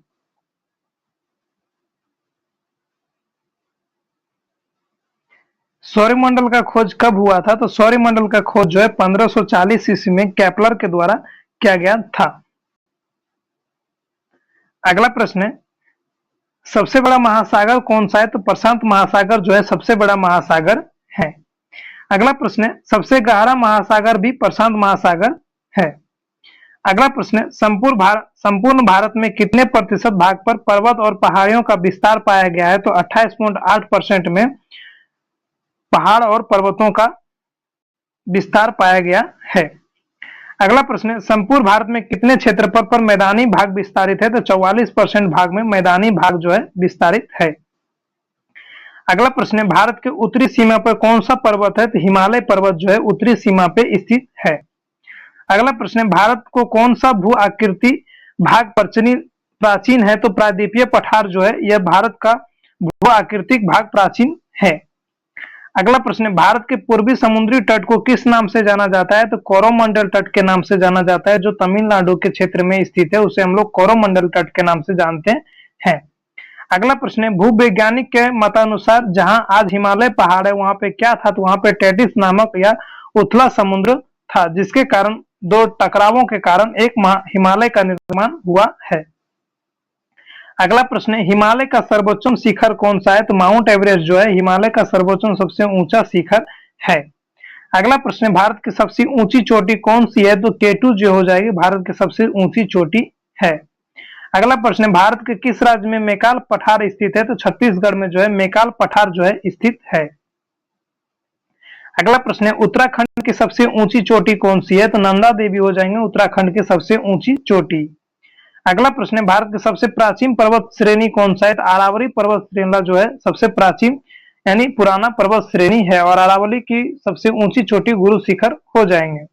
Speaker 1: सौरमंडल का खोज कब हुआ था? तो सौरमंडल का खोज जो है 1540 ईस्वी में केपलर के द्वारा किया गया था। अगला प्रश्न है, सबसे बड़ा महासागर कौन सा है? तो प्रशांत महासागर जो है सबसे बड़ा महासागर है। अगला प्रश्न है, सबसे गहरा महासागर भी प्रशांत महासागर है। अगला प्रश्न है, संपूर्ण भारत में कितने प्रतिशत भाग पर पर्वत और पहाड़ियों का विस्तार पाया गया है? तो 28.8% में पहाड़ और पर्वतों का विस्तार पाया गया है। अगला प्रश्न है, संपूर्ण भारत में कितने क्षेत्रफल पर मैदानी भाग विस्तारित है? तो 44% भाग में मैदानी भाग जो है विस्तारित है। अगला प्रश्न है, भारत के उत्तरी सीमा पर कौन सा पर्वत है? तो हिमालय पर्वत जो है उत्तरी सीमा पे स्थित है। अगला प्रश्न है, भारत को कौन सा भू आकृति भाग प्राचीन है? तो प्रायद्वीपीय पठार जो है यह भारत का भू आकृतिक भाग प्राचीन है। अगला प्रश्न है, भारत के पूर्वी समुद्री तट को किस नाम से जाना जाता है? तो कोरोमंडल तट के नाम से जाना जाता है। जो तमिलनाडु के क्षेत्र में स्थित है उसे हम लोग कोरोमंडल तट के नाम से जानते हैं। अगला प्रश्न है, भूवैज्ञानिक के मतानुसार जहां आज हिमालय पहाड़ है वहां पे क्या था? तो वहां पे टेटिस नामक या उथला समुद्र था, जिसके कारण दो टकरावों के कारण एक हिमालय का निर्माण हुआ है। अगला प्रश्न है, हिमालय का सर्वोच्च शिखर कौन सा है? तो माउंट एवरेस्ट जो है हिमालय का सर्वोच्च सबसे ऊंचा शिखर है। अगला प्रश्न है, भारत की सबसे ऊंची चोटी कौन सी है? तो केटू जो हो जाएगी भारत की सबसे ऊंची चोटी है। अगला प्रश्न है, भारत के किस राज्य में मैकाल पठार स्थित है? तो छत्तीसगढ़ में जो है मैकाल पठार जो है स्थित है। अगला प्रश्न है, उत्तराखंड की सबसे ऊंची चोटी कौन सी है? तो नंदा देवी हो जाएंगे उत्तराखंड की सबसे ऊंची चोटी। अगला प्रश्न है, भारत की सबसे प्राचीन पर्वत श्रेणी कौन सा है? तो अरावली पर्वत श्रृंखला जो है सबसे प्राचीन यानी पुराना पर्वत श्रेणी है और अरावली की सबसे ऊंची चोटी गुरु शिखर हो जाएंगे।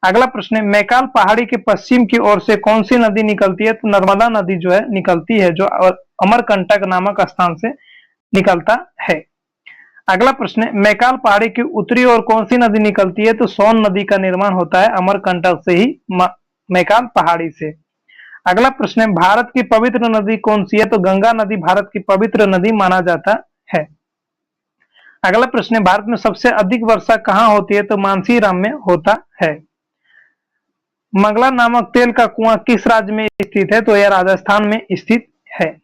Speaker 1: अगला प्रश्न है, मैकाल पहाड़ी के पश्चिम की ओर से कौन सी नदी निकलती है? तो नर्मदा नदी जो है निकलती है, जो अमरकंटक नामक स्थान से निकलता है। अगला प्रश्न है, मैकाल पहाड़ी की उत्तरी ओर कौन सी नदी निकलती है? तो सोन नदी का निर्माण होता है अमरकंटक से ही, मैकाल पहाड़ी से। अगला प्रश्न है, भारत की पवित्र नदी कौन सी है? तो गंगा नदी भारत की पवित्र नदी माना जाता है। अगला प्रश्न है, भारत में सबसे अधिक वर्षा कहाँ होती है? तो मानसीराम में होता है। मंगला नामक तेल का कुआं किस राज्य में स्थित है? तो यह राजस्थान में स्थित है।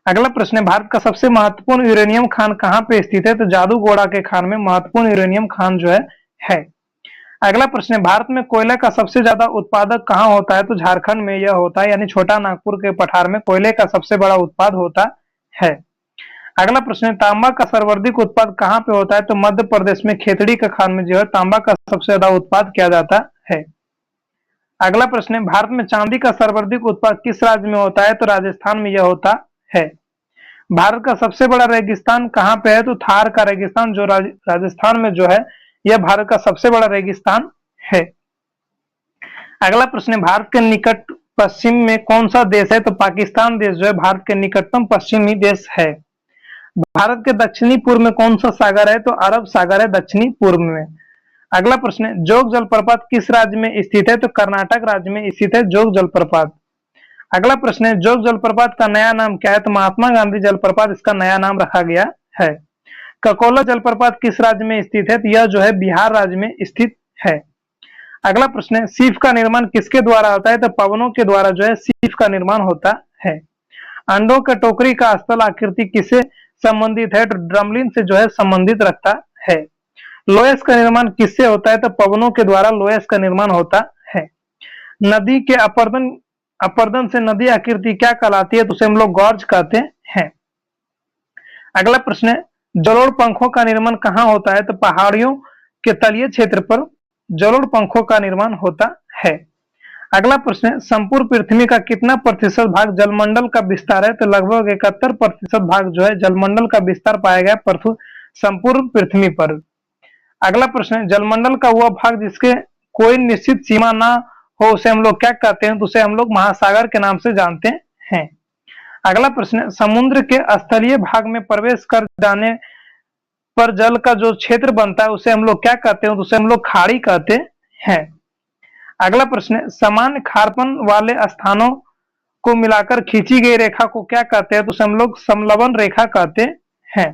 Speaker 1: अगला प्रश्न है, भारत का सबसे महत्वपूर्ण यूरेनियम खान कहाँ पे स्थित है? तो जादूगोड़ा के खान में महत्वपूर्ण यूरेनियम खान जो है। अगला प्रश्न है, भारत में कोयले का सबसे ज्यादा उत्पादक कहाँ होता है? तो झारखंड में यह होता है, यानी छोटा नागपुर के पठार में कोयले का सबसे बड़ा उत्पाद होता है। अगला प्रश्न है, तांबा का सर्वाधिक उत्पाद कहाँ पे होता है? तो मध्य प्रदेश में खेतड़ी के खान में जो है तांबा का सबसे ज्यादा उत्पाद किया जाता है। अगला प्रश्न है, भारत में चांदी का सर्वाधिक उत्पाद किस राज्य में होता है? तो राजस्थान में यह होता है। भारत का सबसे बड़ा रेगिस्तान कहाँ पे है? तो थार का रेगिस्तान जो राजस्थान में जो है यह भारत का सबसे बड़ा रेगिस्तान है। अगला प्रश्न है, भारत के निकट पश्चिम में कौन सा देश है? तो पाकिस्तान देश जो है भारत के निकटतम पश्चिमी देश है। भारत के दक्षिणी पूर्व में कौन सा सागर है? तो अरब सागर है दक्षिणी पूर्व में। अगला प्रश्न है, जोग जलप्रपात किस राज्य में स्थित है? तो कर्नाटक राज्य में स्थित है जोग जलप्रपात। अगला प्रश्न है, जोग जलप्रपात का नया नाम क्या है? तो महात्मा गांधी जलप्रपात इसका नया नाम रखा गया है। ककोला जलप्रपात किस राज्य में स्थित है? तो यह जो है बिहार राज्य में स्थित है। अगला प्रश्न है, सीप का निर्माण किसके द्वारा होता है? तो पवनों के द्वारा जो है सीप का निर्माण होता है। अंडों के टोकरी का स्थल आकृति किससे संबंधित है? तो ड्रमलिन से जो है संबंधित रखता है। लोयस का निर्माण किससे होता है? तो पवनों के द्वारा लोयस का निर्माण होता है। नदी के अपर्दन से नदी आकृति क्या कहलाती है? तो उसे हम लोग गॉर्ज कहते हैं। अगला प्रश्न है, जलोढ़ पंखों का निर्माण कहाँ होता है? तो पहाड़ियों के तलीय क्षेत्र पर जलोढ़ पंखों का निर्माण होता है। अगला प्रश्न है, संपूर्ण पृथ्वी का कितना प्रतिशत भाग जलमंडल का विस्तार है? तो लगभग 71% भाग जो है जलमंडल का विस्तार पाया गया संपूर्ण पृथ्वी पर। अगला प्रश्न है, जलमंडल का वह भाग जिसके कोई निश्चित सीमा ना हो उसे हम लोग क्या कहते हैं? तो उसे हम लोग महासागर के नाम से जानते हैं। अगला प्रश्न है, समुद्र के स्थलीय भाग में प्रवेश कर जाने पर जल का जो क्षेत्र बनता है उसे हम लोग क्या कहते हैं? तो उसे हम लोग खाड़ी कहते हैं। अगला प्रश्न है, समान खारपन वाले स्थानों को मिलाकर खींची गई रेखा को क्या कहते हैं? तो उसे हम लोग समलवन रेखा कहते हैं।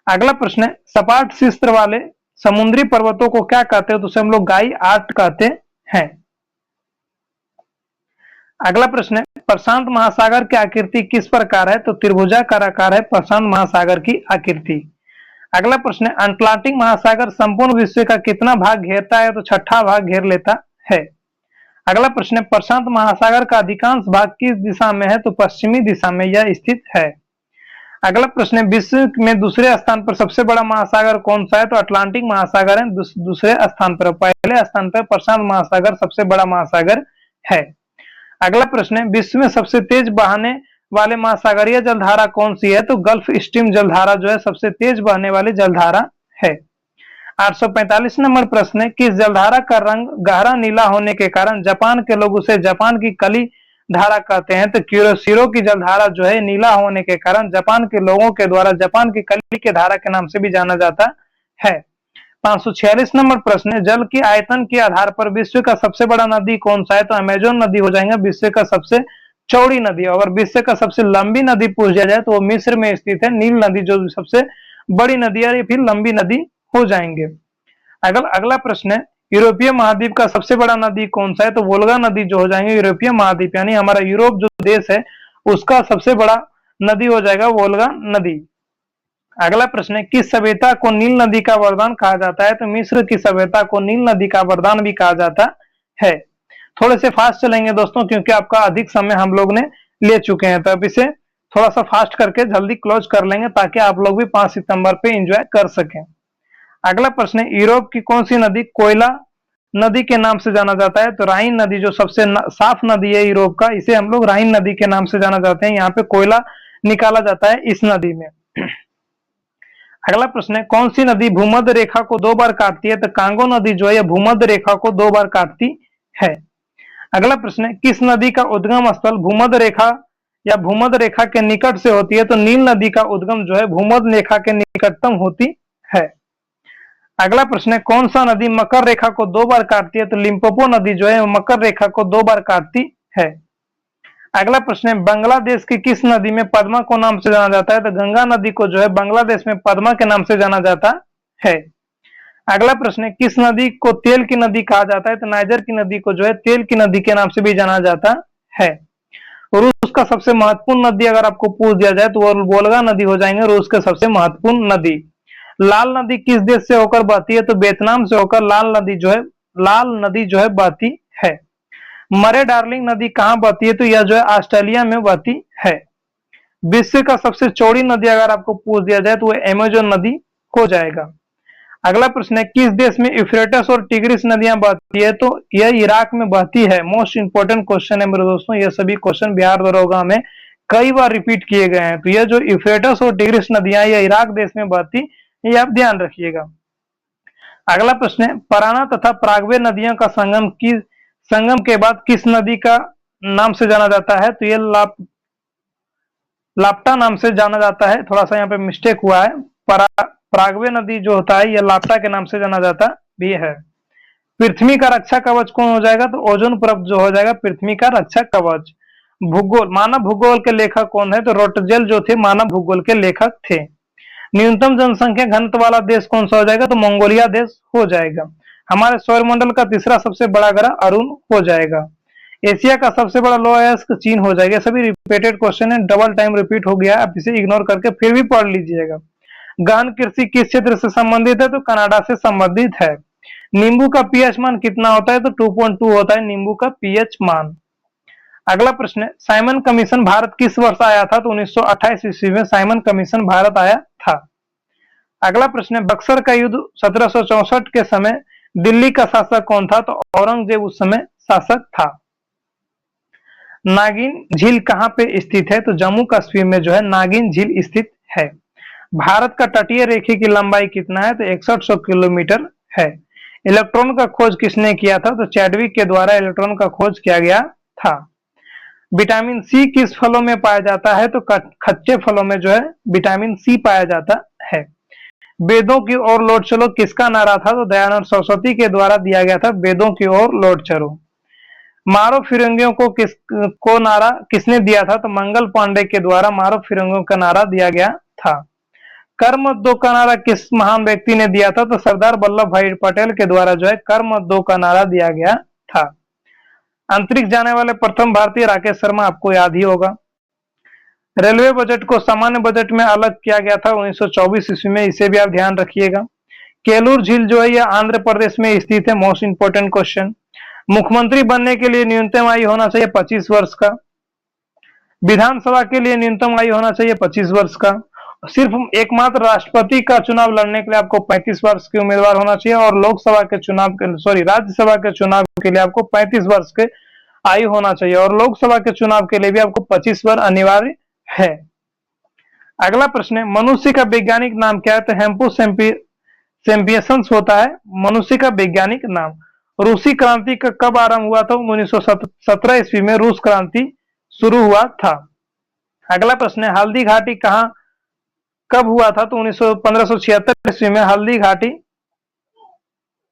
Speaker 1: अगला प्रश्न है, सपाट शिस्त्र वाले समुद्री पर्वतों को क्या कहते हैं? तो उसे हम लोग गाई आर्ट कहते हैं। अगला प्रश्न है, प्रशांत महासागर की आकृति किस प्रकार है? तो त्रिभुजाकार आकार है प्रशांत महासागर की आकृति। अगला प्रश्न है, अटलांटिक महासागर संपूर्ण विश्व का कितना भाग घेरता है? तो छठा भाग घेर लेता है। अगला प्रश्न है, प्रशांत महासागर का अधिकांश भाग किस दिशा में है? तो पश्चिमी दिशा में यह स्थित है। अगला प्रश्न है, विश्व में दूसरे स्थान पर सबसे बड़ा महासागर कौन सा है? तो अटलांटिक महासागर है दूसरे स्थान पर। पहले स्थान पर प्रशांत महासागर सबसे बड़ा महासागर है। अगला प्रश्न है, विश्व में सबसे तेज बहने वाले महासागरीय जलधारा कौन सी है? तो गल्फ स्ट्रीम जलधारा जो है सबसे तेज बहने वाली जलधारा है। 845 नंबर प्रश्न है, किस जलधारा का रंग गहरा नीला होने के कारण जापान के लोग उसे जापान की कली धारा कहते हैं? तो क्यूरोसिरो की जलधारा जो है नीला होने के कारण जापान के लोगों के द्वारा जापान की कली के धारा के नाम से भी जाना जाता है। 546 नंबर प्रश्न है, जल के आयतन के आधार पर विश्व का सबसे बड़ा नदी कौन सा है? तो अमेजोन नदी हो जाएगा विश्व का सबसे चौड़ी नदी। अगर विश्व का सबसे लंबी नदी पूछ जाए तो वो मिस्र में स्थित है नील नदी, जो सबसे बड़ी नदी है, फिर लंबी नदी हो जाएंगे। अगला प्रश्न है, यूरोपीय महाद्वीप का सबसे बड़ा नदी कौन सा है? तो वोल्गा नदी जो हो जाएंगे यूरोपीय महाद्वीप यानी हमारा यूरोप जो देश है उसका सबसे बड़ा नदी हो जाएगा वोल्गा नदी। अगला प्रश्न है, किस सभ्यता को नील नदी का वरदान कहा जाता है? तो मिस्र की सभ्यता को नील नदी का वरदान भी कहा जाता है। थोड़े से फास्ट चलेंगे दोस्तों, क्योंकि आपका अधिक समय हम लोग ने ले चुके हैं, तो अब इसे थोड़ा सा फास्ट करके जल्दी क्लोज कर लेंगे ताकि आप लोग भी 5 सितंबर पे एंजॉय कर सकें। अगला प्रश्न है, यूरोप की कौन सी नदी कोयला नदी के नाम से जाना जाता है? तो राइन नदी जो सबसे साफ नदी है यूरोप का, इसे हम लोग राइन नदी के नाम से जाना जाते हैं। यहाँ पे कोयला निकाला जाता है इस नदी में। अगला प्रश्न है, कौन सी नदी भूमध्य रेखा को 2 बार काटती है? तो कांगो नदी जो है भूमध्य रेखा को 2 बार काटती है। अगला प्रश्न है, किस नदी का उद्गम स्थल भूमध्य रेखा या भूमध्य रेखा के निकट से होती है? तो नील नदी का उद्गम जो है भूमध्य रेखा के निकटतम होती है। अगला प्रश्न है, कौन सा नदी मकर रेखा को 2 बार काटती है? तो लिम्पोपो नदी जो है मकर रेखा को 2 बार काटती है। अगला प्रश्न है, बांग्लादेश की किस नदी में पद्मा को नाम से जाना जाता है? तो गंगा नदी को जो है बांग्लादेश में पद्मा के नाम से जाना जाता है। अगला प्रश्न है, किस नदी को तेल की नदी कहा जाता है? तो नाइजर की नदी को जो है तेल की नदी के नाम से भी जाना जाता है। रूस का सबसे महत्वपूर्ण नदी अगर आपको पूछ दिया जाए तो वो वोल्गा नदी हो जाएंगे रूस का सबसे महत्वपूर्ण नदी। लाल नदी किस देश से होकर बहती है? तो वियतनाम से होकर लाल नदी जो है बहती है। मरे डार्लिंग नदी कहां बहती है? तो यह जो है ऑस्ट्रेलिया में बहती है। विश्व का सबसे चौड़ी नदी अगर आपको पूछ दिया जाए तो वह अमेजोन नदी हो जाएगा। अगला प्रश्न है, किस देश में यूफ्रेटस और टिग्रिस नदियां बहती है? तो यह इराक में बहती है। मोस्ट इंपोर्टेंट क्वेश्चन है मेरे दोस्तों, ये सभी क्वेश्चन बिहार दरोगा में कई बार रिपीट किए गए हैं। तो यह जो यूफ्रेटस और टिग्रिस नदियां यह इराक देश में बहती, ये आप ध्यान रखिएगा। अगला प्रश्न है, पराना तथा प्रागवे नदियों का संगम के बाद किस नदी का नाम से जाना जाता है? तो ये लाप्टा नाम से जाना जाता है। थोड़ा सा यहाँ पे मिस्टेक हुआ है, प्रागवे नदी जो होता है यह लाप्टा के नाम से जाना जाता भी है। पृथ्वी का रक्षा कवच कौन हो जाएगा? तो ओजोन परत जो हो जाएगा पृथ्वी का रक्षा कवच। भूगोल, मानव भूगोल के लेखक कौन है? तो रोटजेल जो थे मानव भूगोल के लेखक थे। न्यूनतम जनसंख्या घनत्व वाला देश कौन सा हो जाएगा? तो मंगोलिया देश हो जाएगा। हमारे सौरमंडल का तीसरा सबसे बड़ा ग्रह अरुण हो जाएगा। एशिया का सबसे बड़ा लोअयस्क चीन हो जाएगा। सभी रिपीटेड क्वेश्चन है, डबल टाइम रिपीट हो गया, आप इसे इग्नोर करके फिर भी पढ़ लीजिएगा। गहन कृषि किस क्षेत्र से संबंधित है? तो कनाडा से संबंधित है। नींबू का पीएच मान कितना होता है? तो 2.2 होता है नींबू का पीएच मान। अगला प्रश्न है, साइमन कमीशन भारत किस वर्ष आया था? तो 1928 ईस्वी में साइमन कमीशन भारत आया था। अगला प्रश्न है, बक्सर का युद्ध 1764 के समय दिल्ली का शासक कौन था? तो औरंगजेब उस समय शासक था। नागिन झील कहां पे स्थित है? तो जम्मू कश्मीर में जो है नागिन झील स्थित है। भारत का तटीय रेखा की लंबाई कितना है? तो 6100 किलोमीटर है। इलेक्ट्रॉन का खोज किसने किया था? तो चैडविक के द्वारा इलेक्ट्रॉन का खोज किया गया था। विटामिन सी किस फलों में पाया जाता है? तो कच्चे फलों में जो है विटामिन सी पाया जाता है। वेदों की ओर लौट चलो किसका नारा था? तो दयानंद सरस्वती के द्वारा दिया गया था, वेदों की ओर लौट चलो। मारो फिरंगियों को नारा किसने दिया था? तो मंगल पांडे के द्वारा मारो फिरंगियों का नारा दिया गया था। कर मत दो का नारा किस महान व्यक्ति ने दिया था? तो सरदार वल्लभ भाई पटेल के द्वारा जो है कर मत दो का नारा दिया गया था। अंतरिक्ष जाने वाले प्रथम भारतीय राकेश शर्मा आपको याद ही होगा। रेलवे बजट को सामान्य बजट में अलग किया गया था 1924 ईस्वी में, इसे भी आप ध्यान रखिएगा। केलूर झील जो है यह आंध्र प्रदेश में स्थित है। Most important question. मुख्यमंत्री बनने के लिए न्यूनतम आयु होना चाहिए 25 वर्ष का। विधानसभा के लिए न्यूनतम आयु होना चाहिए 25 वर्ष का। सिर्फ एकमात्र राष्ट्रपति का चुनाव लड़ने के लिए आपको 35 वर्ष की उम्मीदवार होना चाहिए और लोकसभा के चुनाव के राज्यसभा के चुनाव के लिए आपको 35 वर्ष के आयु होना चाहिए और लोकसभा के चुनाव के लिए भी आपको 25 वर्ष अनिवार्य है। अगला प्रश्न है, मनुष्य का वैज्ञानिक नाम क्या है? तो हेम्पो सेम्पियंस होता है मनुष्य का वैज्ञानिक नाम। रूसी क्रांति का कब आरंभ हुआ था? 1917 ईस्वी में रूस क्रांति शुरू हुआ था। अगला प्रश्न है, हल्दी घाटी कब हुआ था? तो 1576 ईस्वी में हल्दी घाटी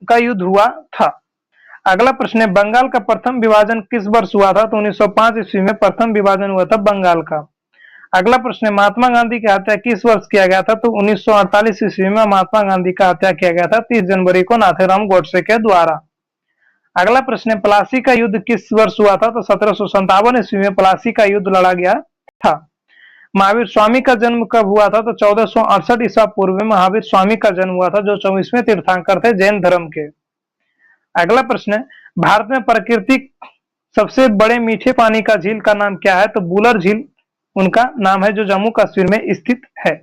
Speaker 1: का युद्ध हुआ था। अगला प्रश्न है, बंगाल का प्रथम विभाजन किस वर्ष हुआ था? तो 1905 ईस्वी में प्रथम विभाजन हुआ था बंगाल का। अगला प्रश्न है, महात्मा गांधी की हत्या किस वर्ष किया गया था? तो 1948 ईस्वी में महात्मा गांधी का हत्या किया गया था 30 जनवरी को नाथूराम गोडसे के द्वारा। अगला प्रश्न है, प्लासी का युद्ध किस वर्ष हुआ था? तो 1757 ईस्वी में प्लासी का युद्ध लड़ा गया था। महावीर स्वामी का जन्म कब हुआ था? तो 1468 ईसा पूर्व में महावीर स्वामी का जन्म हुआ था, जो 24वें तीर्थंकर थे जैन धर्म के। अगला प्रश्न है, भारत में प्राकृतिक सबसे बड़े मीठे पानी का झील का नाम क्या है? तो बुलर झील उनका नाम है, जो जम्मू कश्मीर में स्थित है।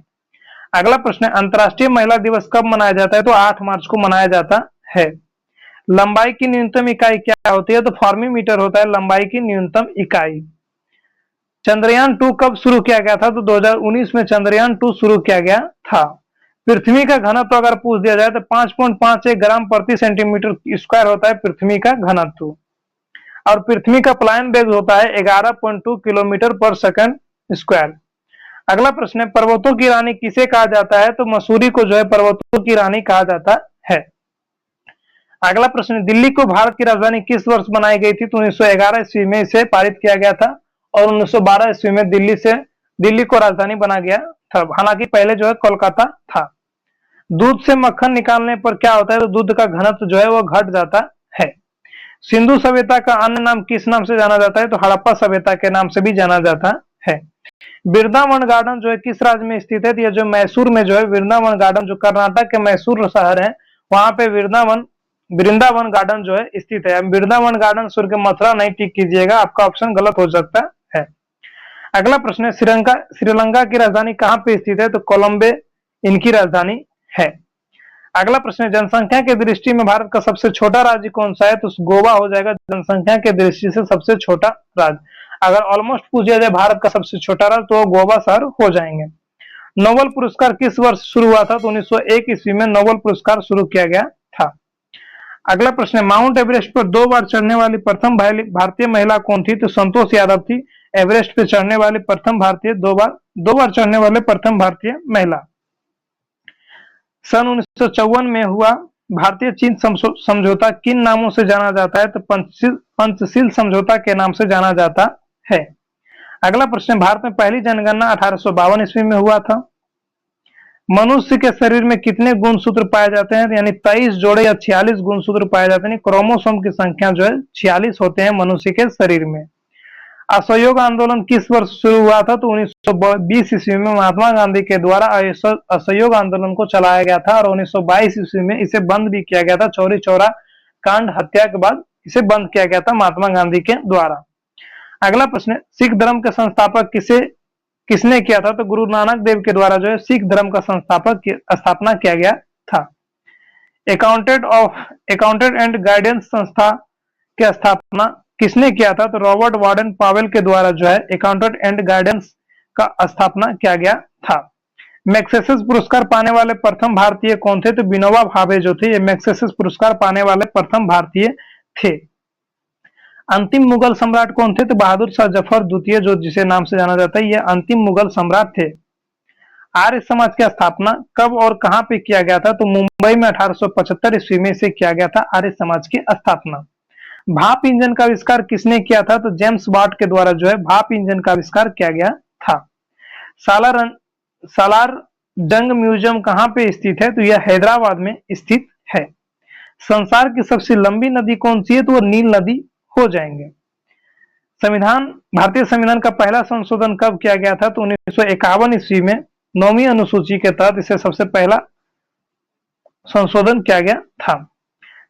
Speaker 1: अगला प्रश्न है, अंतर्राष्ट्रीय महिला दिवस कब मनाया जाता है? तो 8 मार्च को मनाया जाता है। लंबाई की न्यूनतम इकाई क्या होती है? तो फॉर्मीमीटर होता है लंबाई की न्यूनतम इकाई। चंद्रयान 2 कब शुरू किया गया था? तो 2019 में चंद्रयान 2 शुरू किया गया था। पृथ्वी का घनत्व अगर पूछ दिया जाए तो 5.51 ग्राम प्रति सेंटीमीटर स्क्वायर होता है पृथ्वी का घनत्व और पृथ्वी का पलायन वेग होता है 11.2 किलोमीटर पर सेकंड स्क्वायर। अगला प्रश्न है, पर्वतों की रानी किसे कहा जाता है? तो मसूरी को जो है पर्वतों की रानी कहा जाता है। अगला प्रश्न, दिल्ली को भारत की राजधानी किस वर्ष बनाई गई थी? तो 1911 ईस्वी में इसे पारित किया गया था और 1912 ईस्वी में दिल्ली को राजधानी बना गया था। हालांकि पहले जो है कोलकाता था। दूध से मक्खन निकालने पर क्या होता है? तो दूध का घनत्व जो है वो घट जाता है। सिंधु सभ्यता का अन्य नाम किस नाम से जाना जाता है? तो हड़प्पा सभ्यता के नाम से भी जाना जाता है। वृंदावन गार्डन जो है किस राज्य में स्थित है? तो यह जो मैसूर में जो है वृंदावन गार्डन, जो कर्नाटक के मैसूर शहर है, वहां पे वृंदावन गार्डन जो है स्थित है। वृंदावन गार्डन सुन के मथुरा नहीं टिक कीजिएगा, आपका ऑप्शन गलत हो सकता है। अगला प्रश्न है, श्रीलंका की राजधानी कहां पे स्थित है? तो कोलंबो इनकी राजधानी है। अगला प्रश्न है, जनसंख्या के दृष्टि में भारत का सबसे छोटा राज्य कौन सा है? तो गोवा हो जाएगा जनसंख्या के दृष्टि से सबसे छोटा राज्य। अगर ऑलमोस्ट पूछा जाए भारत का सबसे छोटा राज्य तो गोवा शहर हो जाएंगे। नोबेल पुरस्कार किस वर्ष शुरू हुआ था? तो 1901 ईस्वी में नोबेल पुरस्कार शुरू किया गया था। अगला प्रश्न है, माउंट एवरेस्ट पर 2 बार चढ़ने वाली प्रथम भारतीय महिला कौन थी? तो संतोष यादव थी एवरेस्ट पे चढ़ने वाली प्रथम भारतीय, 2 बार चढ़ने वाले प्रथम भारतीय महिला। सन 1954 में हुआ भारतीय चीन समझौता किन नामों से जाना जाता है? तो पंचशील समझौता के नाम से जाना जाता है। अगला प्रश्न, भारत में पहली जनगणना 1852 ईस्वी में हुआ था। मनुष्य के शरीर में कितने गुणसूत्र पाए जाते हैं? यानी 23 जोड़े या 46 गुणसूत्र पाए जाते हैं। क्रोमोसोम की संख्या जो है 46 होते हैं मनुष्य के शरीर में। असहयोग आंदोलन किस वर्ष शुरू हुआ था? तो 1920 ईस्वी में महात्मा गांधी के द्वारा असहयोग आंदोलन को चलाया गया था और 1922 ईस्वी में इसे बंद भी किया गया था। चौरी चौरा कांड हत्या के बाद इसे बंद किया गया था महात्मा गांधी के द्वारा। अगला प्रश्न, सिख धर्म के संस्थापक किसने किया था? तो गुरु नानक देव के द्वारा जो है सिख धर्म का स्थापना किया गया था। अकाउंटेंट एंड गाइडेंस संस्था की स्थापना किसने किया था? तो रॉबर्ट वार्डन पावेल के द्वारा जो है अकाउंटेंट एंड गाइडेंस का स्थापना किया गया था। मैग्सेसे पुरस्कार पाने वाले प्रथम भारतीय कौन थे? तो विनोबा भावे जो थे ये मैग्सेसे पुरस्कार पाने वाले प्रथम भारतीय थे। अंतिम मुगल सम्राट कौन थे? तो बहादुर शाह जफर द्वितीय, जो जिसे नाम से जाना जाता है, ये अंतिम मुगल सम्राट थे। आर्य समाज की स्थापना कब और कहां पे किया गया था? तो मुंबई में 1875 ईस्वी में से किया गया था आर्य समाज की स्थापना। भाप इंजन का आविष्कार किसने किया था? तो जेम्स वाट के द्वारा जो है भाप इंजन का आविष्कार किया गया था। सालार जंग म्यूजियम कहां पे स्थित है? तो यह हैदराबाद में स्थित है। संसार की सबसे लंबी नदी कौन सी है? तो वो नील नदी हो जाएंगे। भारतीय संविधान का पहला संशोधन कब किया गया था? तो 1951 ईस्वी में 9वीं अनुसूची के तहत इसे सबसे पहला संशोधन किया गया था।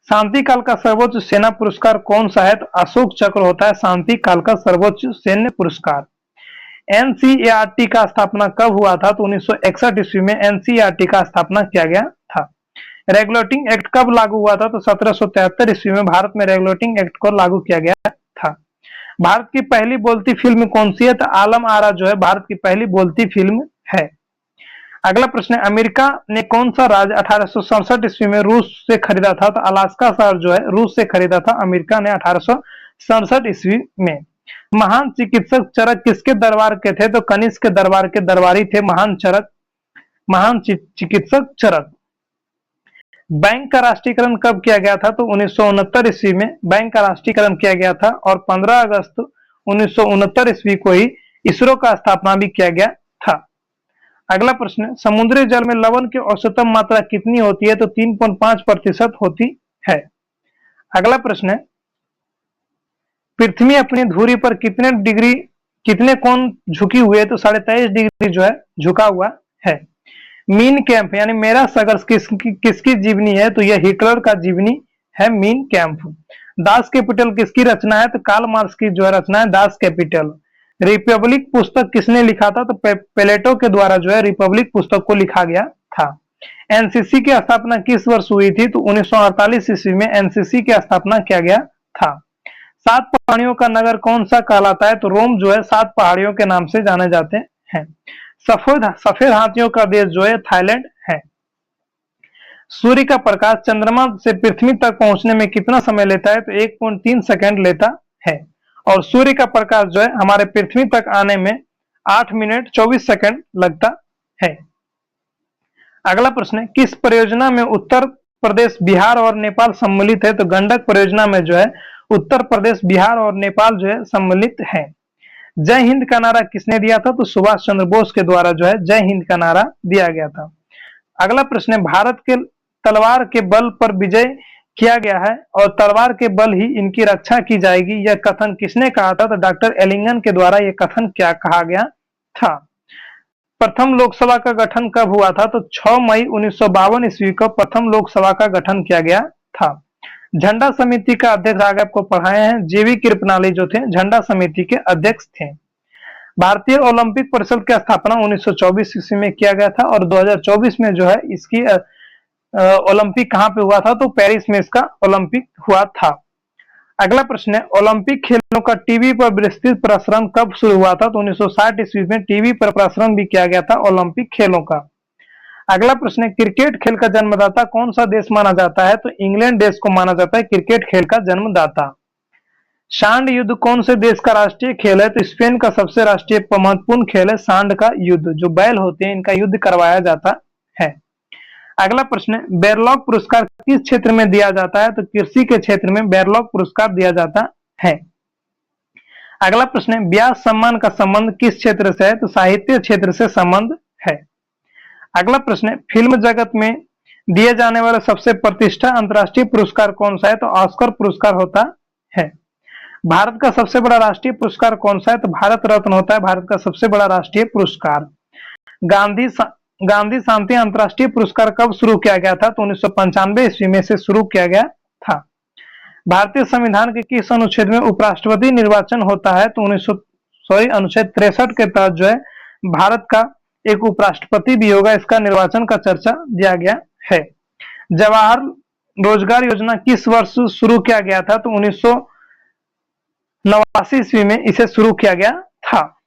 Speaker 1: शांति काल का सर्वोच्च सेना पुरस्कार कौन सा है? तो अशोक चक्र होता है शांति काल का सर्वोच्च सैन्य पुरस्कार। एनसीईआरटी का स्थापना कब हुआ था? तो 1961 ईस्वी में एनसीईआरटी का स्थापना किया गया था। रेगुलेटिंग एक्ट कब लागू हुआ था? तो 1773 ईस्वी में भारत में रेगुलेटिंग एक्ट को लागू किया गया था। भारत की पहली बोलती फिल्म कौन सी है? तो आलम आरा जो है भारत की पहली बोलती फिल्म है। अगला प्रश्न है, अमेरिका ने कौन सा राज्य 1867 ईस्वी में रूस से खरीदा था? तो अलास्का शहर जो है रूस से खरीदा था अमेरिका ने 1867 ईस्वी में। महान चिकित्सक चरक किसके दरबार के थे? तो कनिष्क के दरबार के दरबारी थे महान चिकित्सक चरक। बैंक का राष्ट्रीयकरण कब किया गया था? तो 1969 ईस्वी में बैंक का राष्ट्रीयकरण किया गया था और 15 अगस्त 1969 ईस्वी को ही इसरो का स्थापना भी किया गया था। अगला प्रश्न, समुद्री जल में लवण की औसतम मात्रा कितनी होती है? तो 3.5% होती है। अगला प्रश्न है, पृथ्वी अपनी धुरी पर कितने कोण झुकी हुई है? तो 23.5 डिग्री जो है झुका हुआ है। मीन कैंप यानी मेरा सगर किसकी जीवनी है? तो यह हिटलर का जीवनी है मीन कैंप। दास कैपिटल किसकी रचना है? तो कार्ल मार्क्स की जो है रचना है दास कैपिटल। रिपब्लिक पुस्तक किसने लिखा था? तो प्लेटो के द्वारा जो है रिपब्लिक पुस्तक को लिखा गया था। एनसीसी की स्थापना किस वर्ष हुई थी? तो 1948 ईस्वी में एनसीसी की स्थापना किया गया था। 7 पहाड़ियों का नगर कौन सा कहलाता है? तो रोम जो है 7 पहाड़ियों के नाम से जाने जाते हैं। सफेद हाथियों का देश जो है थाईलैंड है। सूर्य का प्रकाश चंद्रमा से पृथ्वी तक पहुंचने में कितना समय लेता है? तो 1.3 सेकंड लेता है और सूर्य का प्रकाश जो है हमारे पृथ्वी तक आने में 8 मिनट 24 सेकंड लगता है। अगला प्रश्न है, किस परियोजना में उत्तर प्रदेश, बिहार और नेपाल सम्मिलित है? तो गंडक परियोजना में जो है उत्तर प्रदेश, बिहार और नेपाल जो है सम्मिलित है। जय हिंद का नारा किसने दिया था? तो सुभाष चंद्र बोस के द्वारा जो है जय हिंद का नारा दिया गया था। अगला प्रश्न है, भारत के तलवार के बल पर विजय किया गया है और तलवार के बल ही इनकी रक्षा की जाएगी, यह कथन किसने कहा था? तो डॉक्टर एलिंगन के द्वारा यह कथन क्या कहा गया था। प्रथम लोकसभा का गठन कब हुआ था? तो 6 मई 1952 ईस्वी को प्रथम लोकसभा का गठन किया गया था। झंडा समिति का अध्यक्ष आगे आपको पढ़ाए हैं, जीवी कृपलानी जो थे झंडा समिति के अध्यक्ष थे। भारतीय ओलंपिक परिषद की स्थापना 1924 ईस्वी में किया गया था और 2024 में जो है इसकी ओलंपिक कहां पे हुआ था? तो पेरिस में इसका ओलंपिक हुआ था। अगला प्रश्न है, ओलंपिक खेलों का टीवी पर विस्तृत प्रसारण कब शुरू हुआ था? तो 1960 ईस्वी में टीवी पर प्रसारण भी किया गया था ओलंपिक खेलों का। अगला प्रश्न है, क्रिकेट खेल का जन्मदाता कौन सा देश माना जाता है? तो इंग्लैंड देश को माना जाता है क्रिकेट खेल का जन्मदाता। सांड युद्ध कौन से देश का राष्ट्रीय खेल है? तो स्पेन का सबसे राष्ट्रीय महत्वपूर्ण खेल है सांड का युद्ध। जो बैल होते हैं इनका युद्ध करवाया जाता है। अगला प्रश्न है, बेरलॉग पुरस्कार किस क्षेत्र में दिया जाता है? तो कृषि के क्षेत्र में बेरलॉग पुरस्कार दिया जाता है। अगला प्रश्न है, व्यास सम्मान का संबंध किस क्षेत्र से है? तो साहित्य क्षेत्र से संबंध है। अगला प्रश्न है, फिल्म जगत में दिए जाने वाला सबसे प्रतिष्ठित अंतर्राष्ट्रीय पुरस्कार कौन सा है? तो ऑस्कर पुरस्कार होता है। भारत का सबसे बड़ा राष्ट्रीय पुरस्कार कौन सा है? तो भारत रत्न होता है भारत का सबसे बड़ा राष्ट्रीय पुरस्कार। गांधी शांति अंतर्राष्ट्रीय पुरस्कार कब शुरू किया गया था? तो 1995 ईस्वी में से शुरू किया गया था। भारतीय संविधान के किस अनुच्छेद में उपराष्ट्रपति निर्वाचन होता है? तो अनुच्छेद 63 के तहत जो है भारत का एक उपराष्ट्रपति भी होगा, इसका निर्वाचन का चर्चा दिया गया है। जवाहर रोजगार योजना किस वर्ष शुरू किया गया था? तो 1989 ईस्वी में इसे शुरू किया गया था।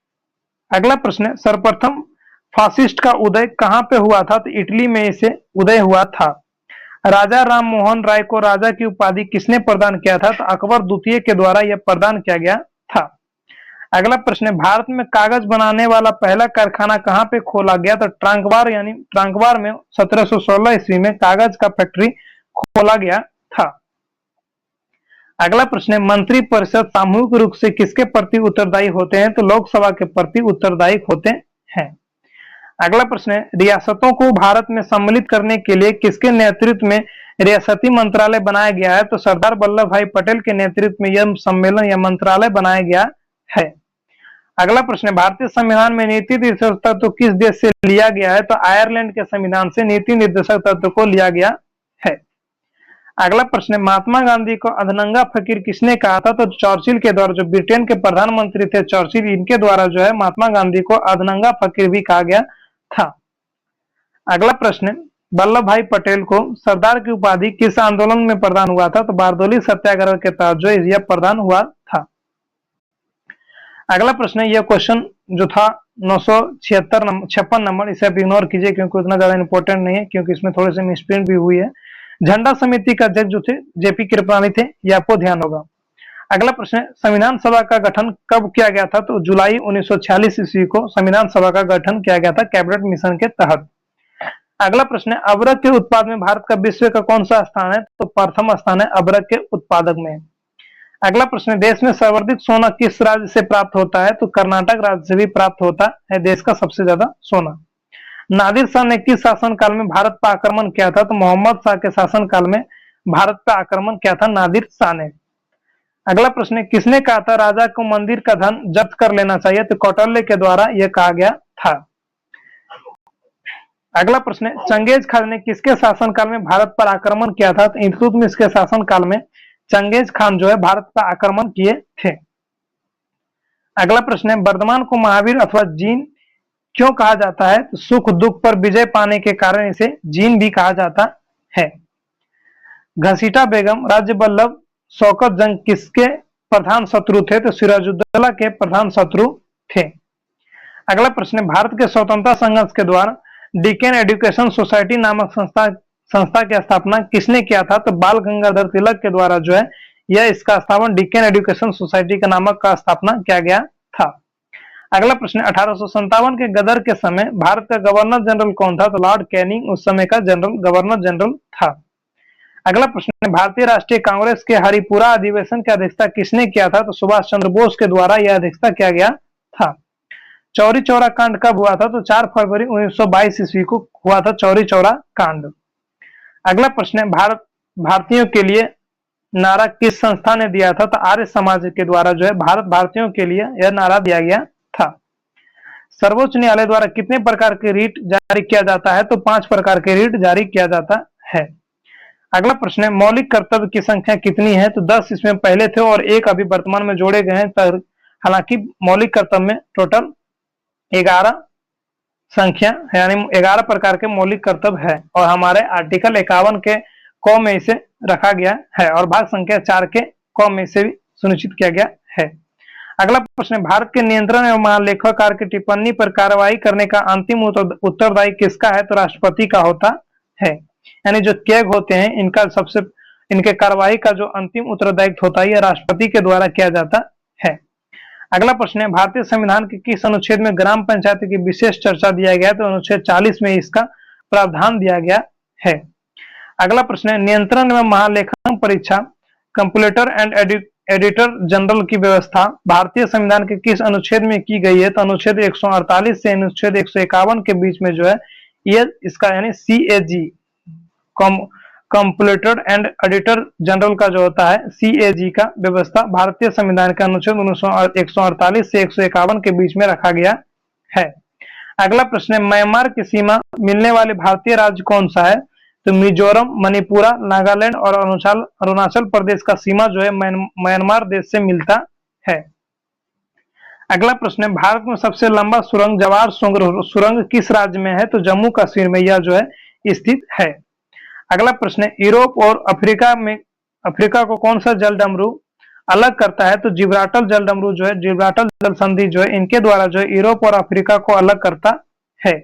Speaker 1: अगला प्रश्न है, सर्वप्रथम फासिस्ट का उदय कहां पे हुआ था? तो इटली में इसे उदय हुआ था। राजा राम मोहन राय को राजा की उपाधि किसने प्रदान किया था? तो अकबर द्वितीय के द्वारा यह प्रदान किया गया था। अगला प्रश्न है, भारत में कागज बनाने वाला पहला कारखाना कहां पे खोला गया? तो ट्रांकवार में 1716 ईस्वी में कागज का फैक्ट्री खोला गया था। अगला प्रश्न है, मंत्री परिषद सामूहिक रूप से किसके प्रति उत्तरदायी होते हैं? तो लोकसभा के प्रति उत्तरदायी होते हैं। अगला प्रश्न है, रियासतों को भारत में सम्मिलित करने के लिए किसके नेतृत्व में रियासती मंत्रालय बनाया गया है? तो सरदार वल्लभ भाई पटेल के नेतृत्व में यह सम्मेलन या मंत्रालय बनाया गया है। अगला प्रश्न है, भारतीय संविधान में नीति निर्देशक तत्व किस देश से लिया गया है? तो आयरलैंड के संविधान से नीति निर्देशक तत्व को लिया गया है। अगला प्रश्न है, महात्मा गांधी को अधनंगा फकीर किसने कहा था? तो चर्चिल के द्वारा, जो ब्रिटेन के प्रधानमंत्री थे चर्चिल, इनके द्वारा जो है महात्मा गांधी को अधनंगा फकीर भी कहा गया था। अगला प्रश्न है, वल्लभ भाई पटेल को सरदार की उपाधि किस आंदोलन में प्रदान हुआ था? तो बारदोली सत्याग्रह के तहत जो यह प्रदान हुआ था। अगला प्रश्न है, यह क्वेश्चन जो था 976 नंबर, इसे आप इग्नोर कीजिए क्योंकि उतना ज्यादा इंपॉर्टेंट नहीं है, क्योंकि इसमें थोड़े से मिसप्रिंट भी हुई है। झंडा समिति का अध्यक्ष जो थे जेपी कृपलानी थे, ये आपको ध्यान होगा। अगला प्रश्न है, संविधान सभा का गठन कब किया गया था? तो जुलाई 1946 ईस्वी को संविधान सभा का गठन किया गया था कैबिनेट मिशन के तहत। अगला प्रश्न है, अबरक के उत्पाद में भारत का विश्व का कौन सा स्थान है? तो प्रथम स्थान है अबरक के उत्पादक में। अगला प्रश्न है, देश में सर्वाधिक सोना किस राज्य से प्राप्त होता है? तो कर्नाटक राज्य से भी प्राप्त होता है देश का सबसे ज्यादा सोना। नादिर शाह ने किस शासनकाल में भारत पर आक्रमण किया था? तो मोहम्मद शाह के शासनकाल में भारत पर आक्रमण किया था नादिर शाह ने। अगला प्रश्न है, किसने कहा था राजा को मंदिर का धन जब्त कर लेना चाहिए? तो कौटिल्य के द्वारा यह कहा गया था। अगला प्रश्न है, चंगेज खान ने किसके शासनकाल में भारत पर आक्रमण किया था? तो इल्तुतमिश के शासनकाल में चंगेज खान जो है भारत पर आक्रमण किए थे। अगला प्रश्न है, वर्धमान को महावीर अथवा जीन क्यों कहा जाता है? तो सुख दुख पर विजय पाने के कारण इसे जीन भी कहा जाता है। घसीटा बेगम, राज्य वल्लभ, शौकत जंग किसके प्रधान शत्रु थे? तो सिराजुद्दौला के प्रधान शत्रु थे। अगला प्रश्न है, भारत के स्वतंत्रता संघर्ष के द्वारा डिकेन एजुकेशन सोसाइटी नामक संस्था की स्थापना किसने किया था? तो बाल गंगाधर तिलक के द्वारा जो है यह इसका स्थापना डिकेन एजुकेशन सोसाइटी का नामक का स्थापना किया गया था। अगला प्रश्न, 1857 के गदर के समय भारत का गवर्नर जनरल कौन था? तो लॉर्ड कैनिंग उस समय का गवर्नर जनरल था। अगला प्रश्न, भारतीय राष्ट्रीय कांग्रेस के हरिपुरा अधिवेशन की अध्यक्षता किसने किया था? तो सुभाष चंद्र बोस के द्वारा यह अध्यक्षता किया गया था। चौरी चौरा कांड कब हुआ था? तो 4 फरवरी 1922 ईस्वी को हुआ था चौरी चौरा कांड। अगला प्रश्न है, भारतीयों के लिए नारा किस संस्था ने दिया था? तो आर्य समाज के द्वारा जो है भारत भारतीयों के लिए यह नारा दिया गया था। सर्वोच्च न्यायालय द्वारा कितने प्रकार के रीट जारी किया जाता है? तो 5 प्रकार के रीट जारी किया जाता है। अगला प्रश्न है, मौलिक कर्तव्य की संख्या कितनी है? तो 10 इसमें पहले थे और एक अभी वर्तमान में जोड़े गए हैं। हालांकि मौलिक कर्तव्य में टोटल 11 संख्या है, यानी 11 प्रकार के मौलिक कर्तव्य है और हमारे आर्टिकल 51 के क में इसे रखा गया है और भाग संख्या 4 के क में इसे भी सुनिश्चित किया गया है। अगला प्रश्न है, भारत के नियंत्रण एवं महालेखाकार की टिप्पणी पर कार्रवाई करने का अंतिम उत्तरदायी किसका है? तो राष्ट्रपति का होता है, यानी जो कैग होते हैं इनके कार्रवाई का जो अंतिम उत्तरदायित्व होता है यह राष्ट्रपति के द्वारा किया जाता है। अगला प्रश्न है, भारतीय संविधान के किस अनुच्छेद में ग्राम पंचायत की विशेष चर्चा दिया गया है? तो अनुच्छेद 40 में इसका प्रावधान दिया गया है। अगला प्रश्न है, नियंत्रण एवं महालेखांकन परीक्षा कंप्यूटर एंड एडिटर जनरल की व्यवस्था भारतीय संविधान के किस अनुच्छेद में की गई है? तो अनुच्छेद 148 से अनुच्छेद 151 के बीच में जो है ये इसका यानी CAG computer and editor general का जो होता है CAG का व्यवस्था भारतीय संविधान के अनुच्छेद 148 से 151 के बीच में रखा गया है। अगला प्रश्न है, म्यांमार की सीमा मिलने वाले भारतीय राज्य कौन सा है? तो मिजोरम, मणिपुरा, नागालैंड और अरुणाचल प्रदेश का सीमा जो है म्यांमार देश से मिलता है। अगला प्रश्न है, भारत में सबसे लंबा सुरंग जवाहर सुरंग किस राज्य में है? तो जम्मू कश्मीर में यह जो है स्थित है। अगला प्रश्न है, यूरोप और अफ्रीका को कौन सा जल डमरू अलग करता है? तो जिब्राल्टर जल डमरू जो है जिब्राल्टर जल संधि जो है इनके द्वारा जो है यूरोप और अफ्रीका को अलग करता है।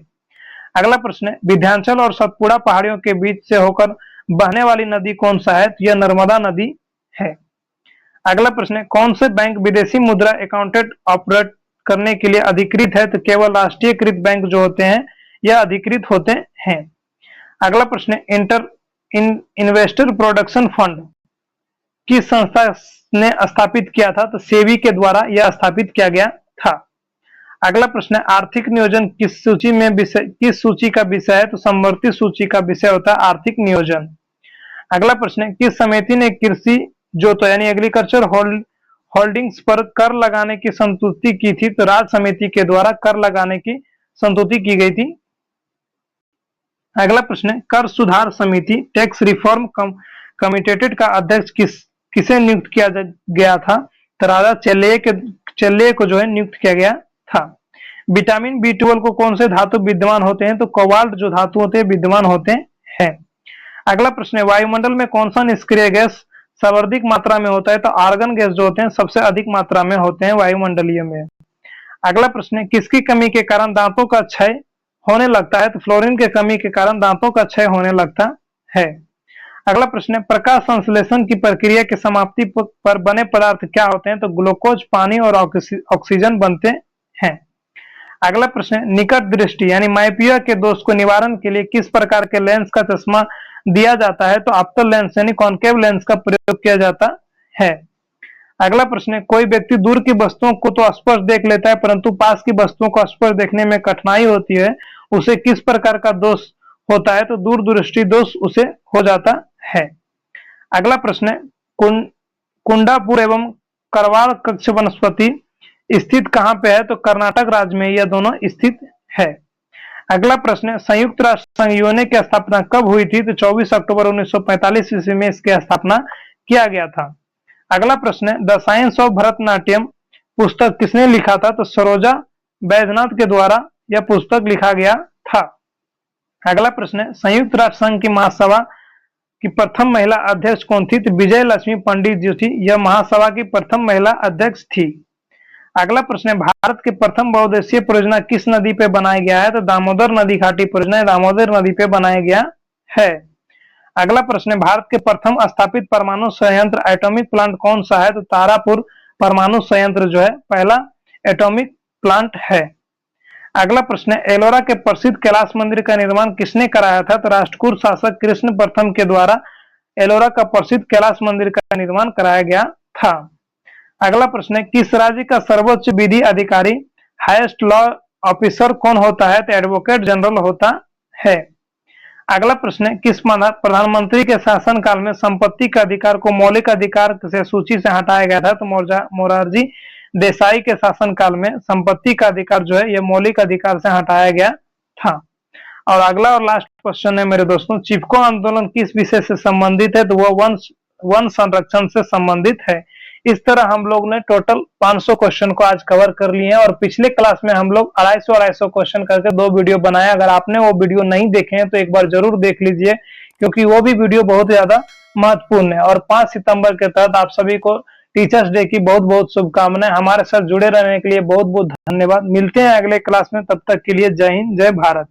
Speaker 1: अगला प्रश्न है, विंध्याचल और सतपुड़ा पहाड़ियों के बीच से होकर बहने वाली नदी कौन सा है? तो यह नर्मदा नदी है। अगला प्रश्न है, कौन से बैंक विदेशी मुद्रा अकाउंटेंट ऑपरेट करने के लिए अधिकृत है? तो केवल राष्ट्रीयकृत बैंक जो होते हैं यह अधिकृत होते हैं। अगला प्रश्न है, इन्वेस्टर प्रोडक्शन फंड किस संस्था ने स्थापित किया था? तो सेबी के द्वारा यह स्थापित किया गया था। अगला प्रश्न है, आर्थिक नियोजन किस सूची का विषय है? तो समवर्ती सूची का विषय होता है आर्थिक नियोजन। अगला प्रश्न है, किस समिति ने कृषि जोत यानी एग्रीकल्चर होल्डिंग्स पर कर लगाने की संतुष्टि की थी? तो राज्य समिति के द्वारा कर लगाने की संतुष्टि की गई थी। अगला प्रश्न है, कर सुधार समिति टैक्स रिफॉर्म कमिटेटेड का अध्यक्ष किसे नियुक्त किया गया था? तो राजा चेल्ले को जो है नियुक्त किया गया था। विटामिन बी 12 को कौन से धातु विद्यमान होते हैं? तो कोबाल्ट जो धातु होते हैं विद्यमान होते हैं। अगला प्रश्न है, वायुमंडल में कौन सा निष्क्रिय गैस सर्वाधिक मात्रा में होता है? तो आर्गन गैस जो होते हैं सबसे अधिक मात्रा में होते हैं वायुमंडलीय में। अगला प्रश्न है, किसकी कमी के कारण दांतों का क्षय होने लगता है? तो फ्लोरीन के कमी के कारण दांतों का क्षय होने लगता है। अगला प्रश्न है, प्रकाश संश्लेषण की प्रक्रिया की समाप्ति पर बने पदार्थ क्या होते हैं? तो ग्लूकोज, पानी और ऑक्सीजन बनते हैं। अगला प्रश्न है, निकट दृष्टि यानी माइपिया के दोष को निवारण के लिए किस प्रकार के लेंस का चश्मा दिया जाता है? तो अप्तल लेंस यानी कॉन्केव लेंस का प्रयोग किया जाता है। अगला प्रश्न है, कोई व्यक्ति दूर की वस्तुओं को तो स्पष्ट देख लेता है परंतु पास की वस्तुओं को स्पष्ट देखने में कठिनाई होती है, उसे किस प्रकार का दोष होता है? तो दूरदृष्टि दोष उसे हो जाता है। अगला प्रश्न है, कुंडापुर एवं करवाड़ कक्ष वनस्पति स्थित कहां पे है? तो कर्नाटक राज्य में यह दोनों स्थित है। अगला प्रश्न है, संयुक्त राष्ट्र संघ यूएनए की स्थापना कब हुई थी? तो 24 अक्टूबर 1945 ईस्वी में इसकी स्थापना किया गया था। अगला प्रश्न है, द साइंस ऑफ भरतनाट्यम पुस्तक किसने लिखा था? तो सरोजा बैद्यनाथ के द्वारा यह पुस्तक लिखा गया था। अगला प्रश्न है, संयुक्त राष्ट्र संघ की महासभा की प्रथम महिला अध्यक्ष कौन थी? तो विजय लक्ष्मी पंडित जी थी, यह महासभा की प्रथम महिला अध्यक्ष थी। अगला प्रश्न है, भारत के प्रथम बहुउद्देशीय परियोजना किस नदी पे बनाया गया है? तो दामोदर नदी घाटी परियोजना दामोदर नदी पे बनाया गया है। अगला प्रश्न है, भारत के प्रथम स्थापित परमाणु संयंत्र एटॉमिक प्लांट कौन सा है? तो तारापुर परमाणु संयंत्र जो है पहला एटॉमिक प्लांट है। अगला प्रश्न है, एलोरा के प्रसिद्ध कैलाश मंदिर का निर्माण किसने कराया था? तो राष्ट्रकूट शासक कृष्ण प्रथम के द्वारा एलोरा का प्रसिद्ध कैलाश मंदिर का निर्माण कराया गया था। अगला प्रश्न है, किस राज्य का सर्वोच्च विधि अधिकारी हाईएस्ट लॉ ऑफिसर कौन होता है? तो एडवोकेट जनरल होता है। अगला प्रश्न है, किस प्रधानमंत्री के शासनकाल में संपत्ति के अधिकार को मौलिक अधिकार से सूची से हटाया गया था? तो मोरारजी देसाई के शासनकाल में संपत्ति का अधिकार जो है यह मौलिक अधिकार से हटाया गया था। और अगला और लास्ट क्वेश्चन है मेरे दोस्तों, चिपको आंदोलन किस विषय से संबंधित है? तो वह वन संरक्षण से संबंधित है। इस तरह हम लोग ने टोटल 500 क्वेश्चन को आज कवर कर लिए हैं और पिछले क्लास में हम लोग 250 क्वेश्चन करके 2 वीडियो बनाया। अगर आपने वो वीडियो नहीं देखे हैं तो एक बार जरूर देख लीजिए, क्योंकि वो भी वीडियो बहुत ज्यादा महत्वपूर्ण है। और 5 सितंबर के तहत आप सभी को टीचर्स डे की बहुत बहुत शुभकामनाएं। हमारे साथ जुड़े रहने के लिए बहुत बहुत धन्यवाद। मिलते हैं अगले क्लास में, तब तक के लिए जय हिंद, जय भारत।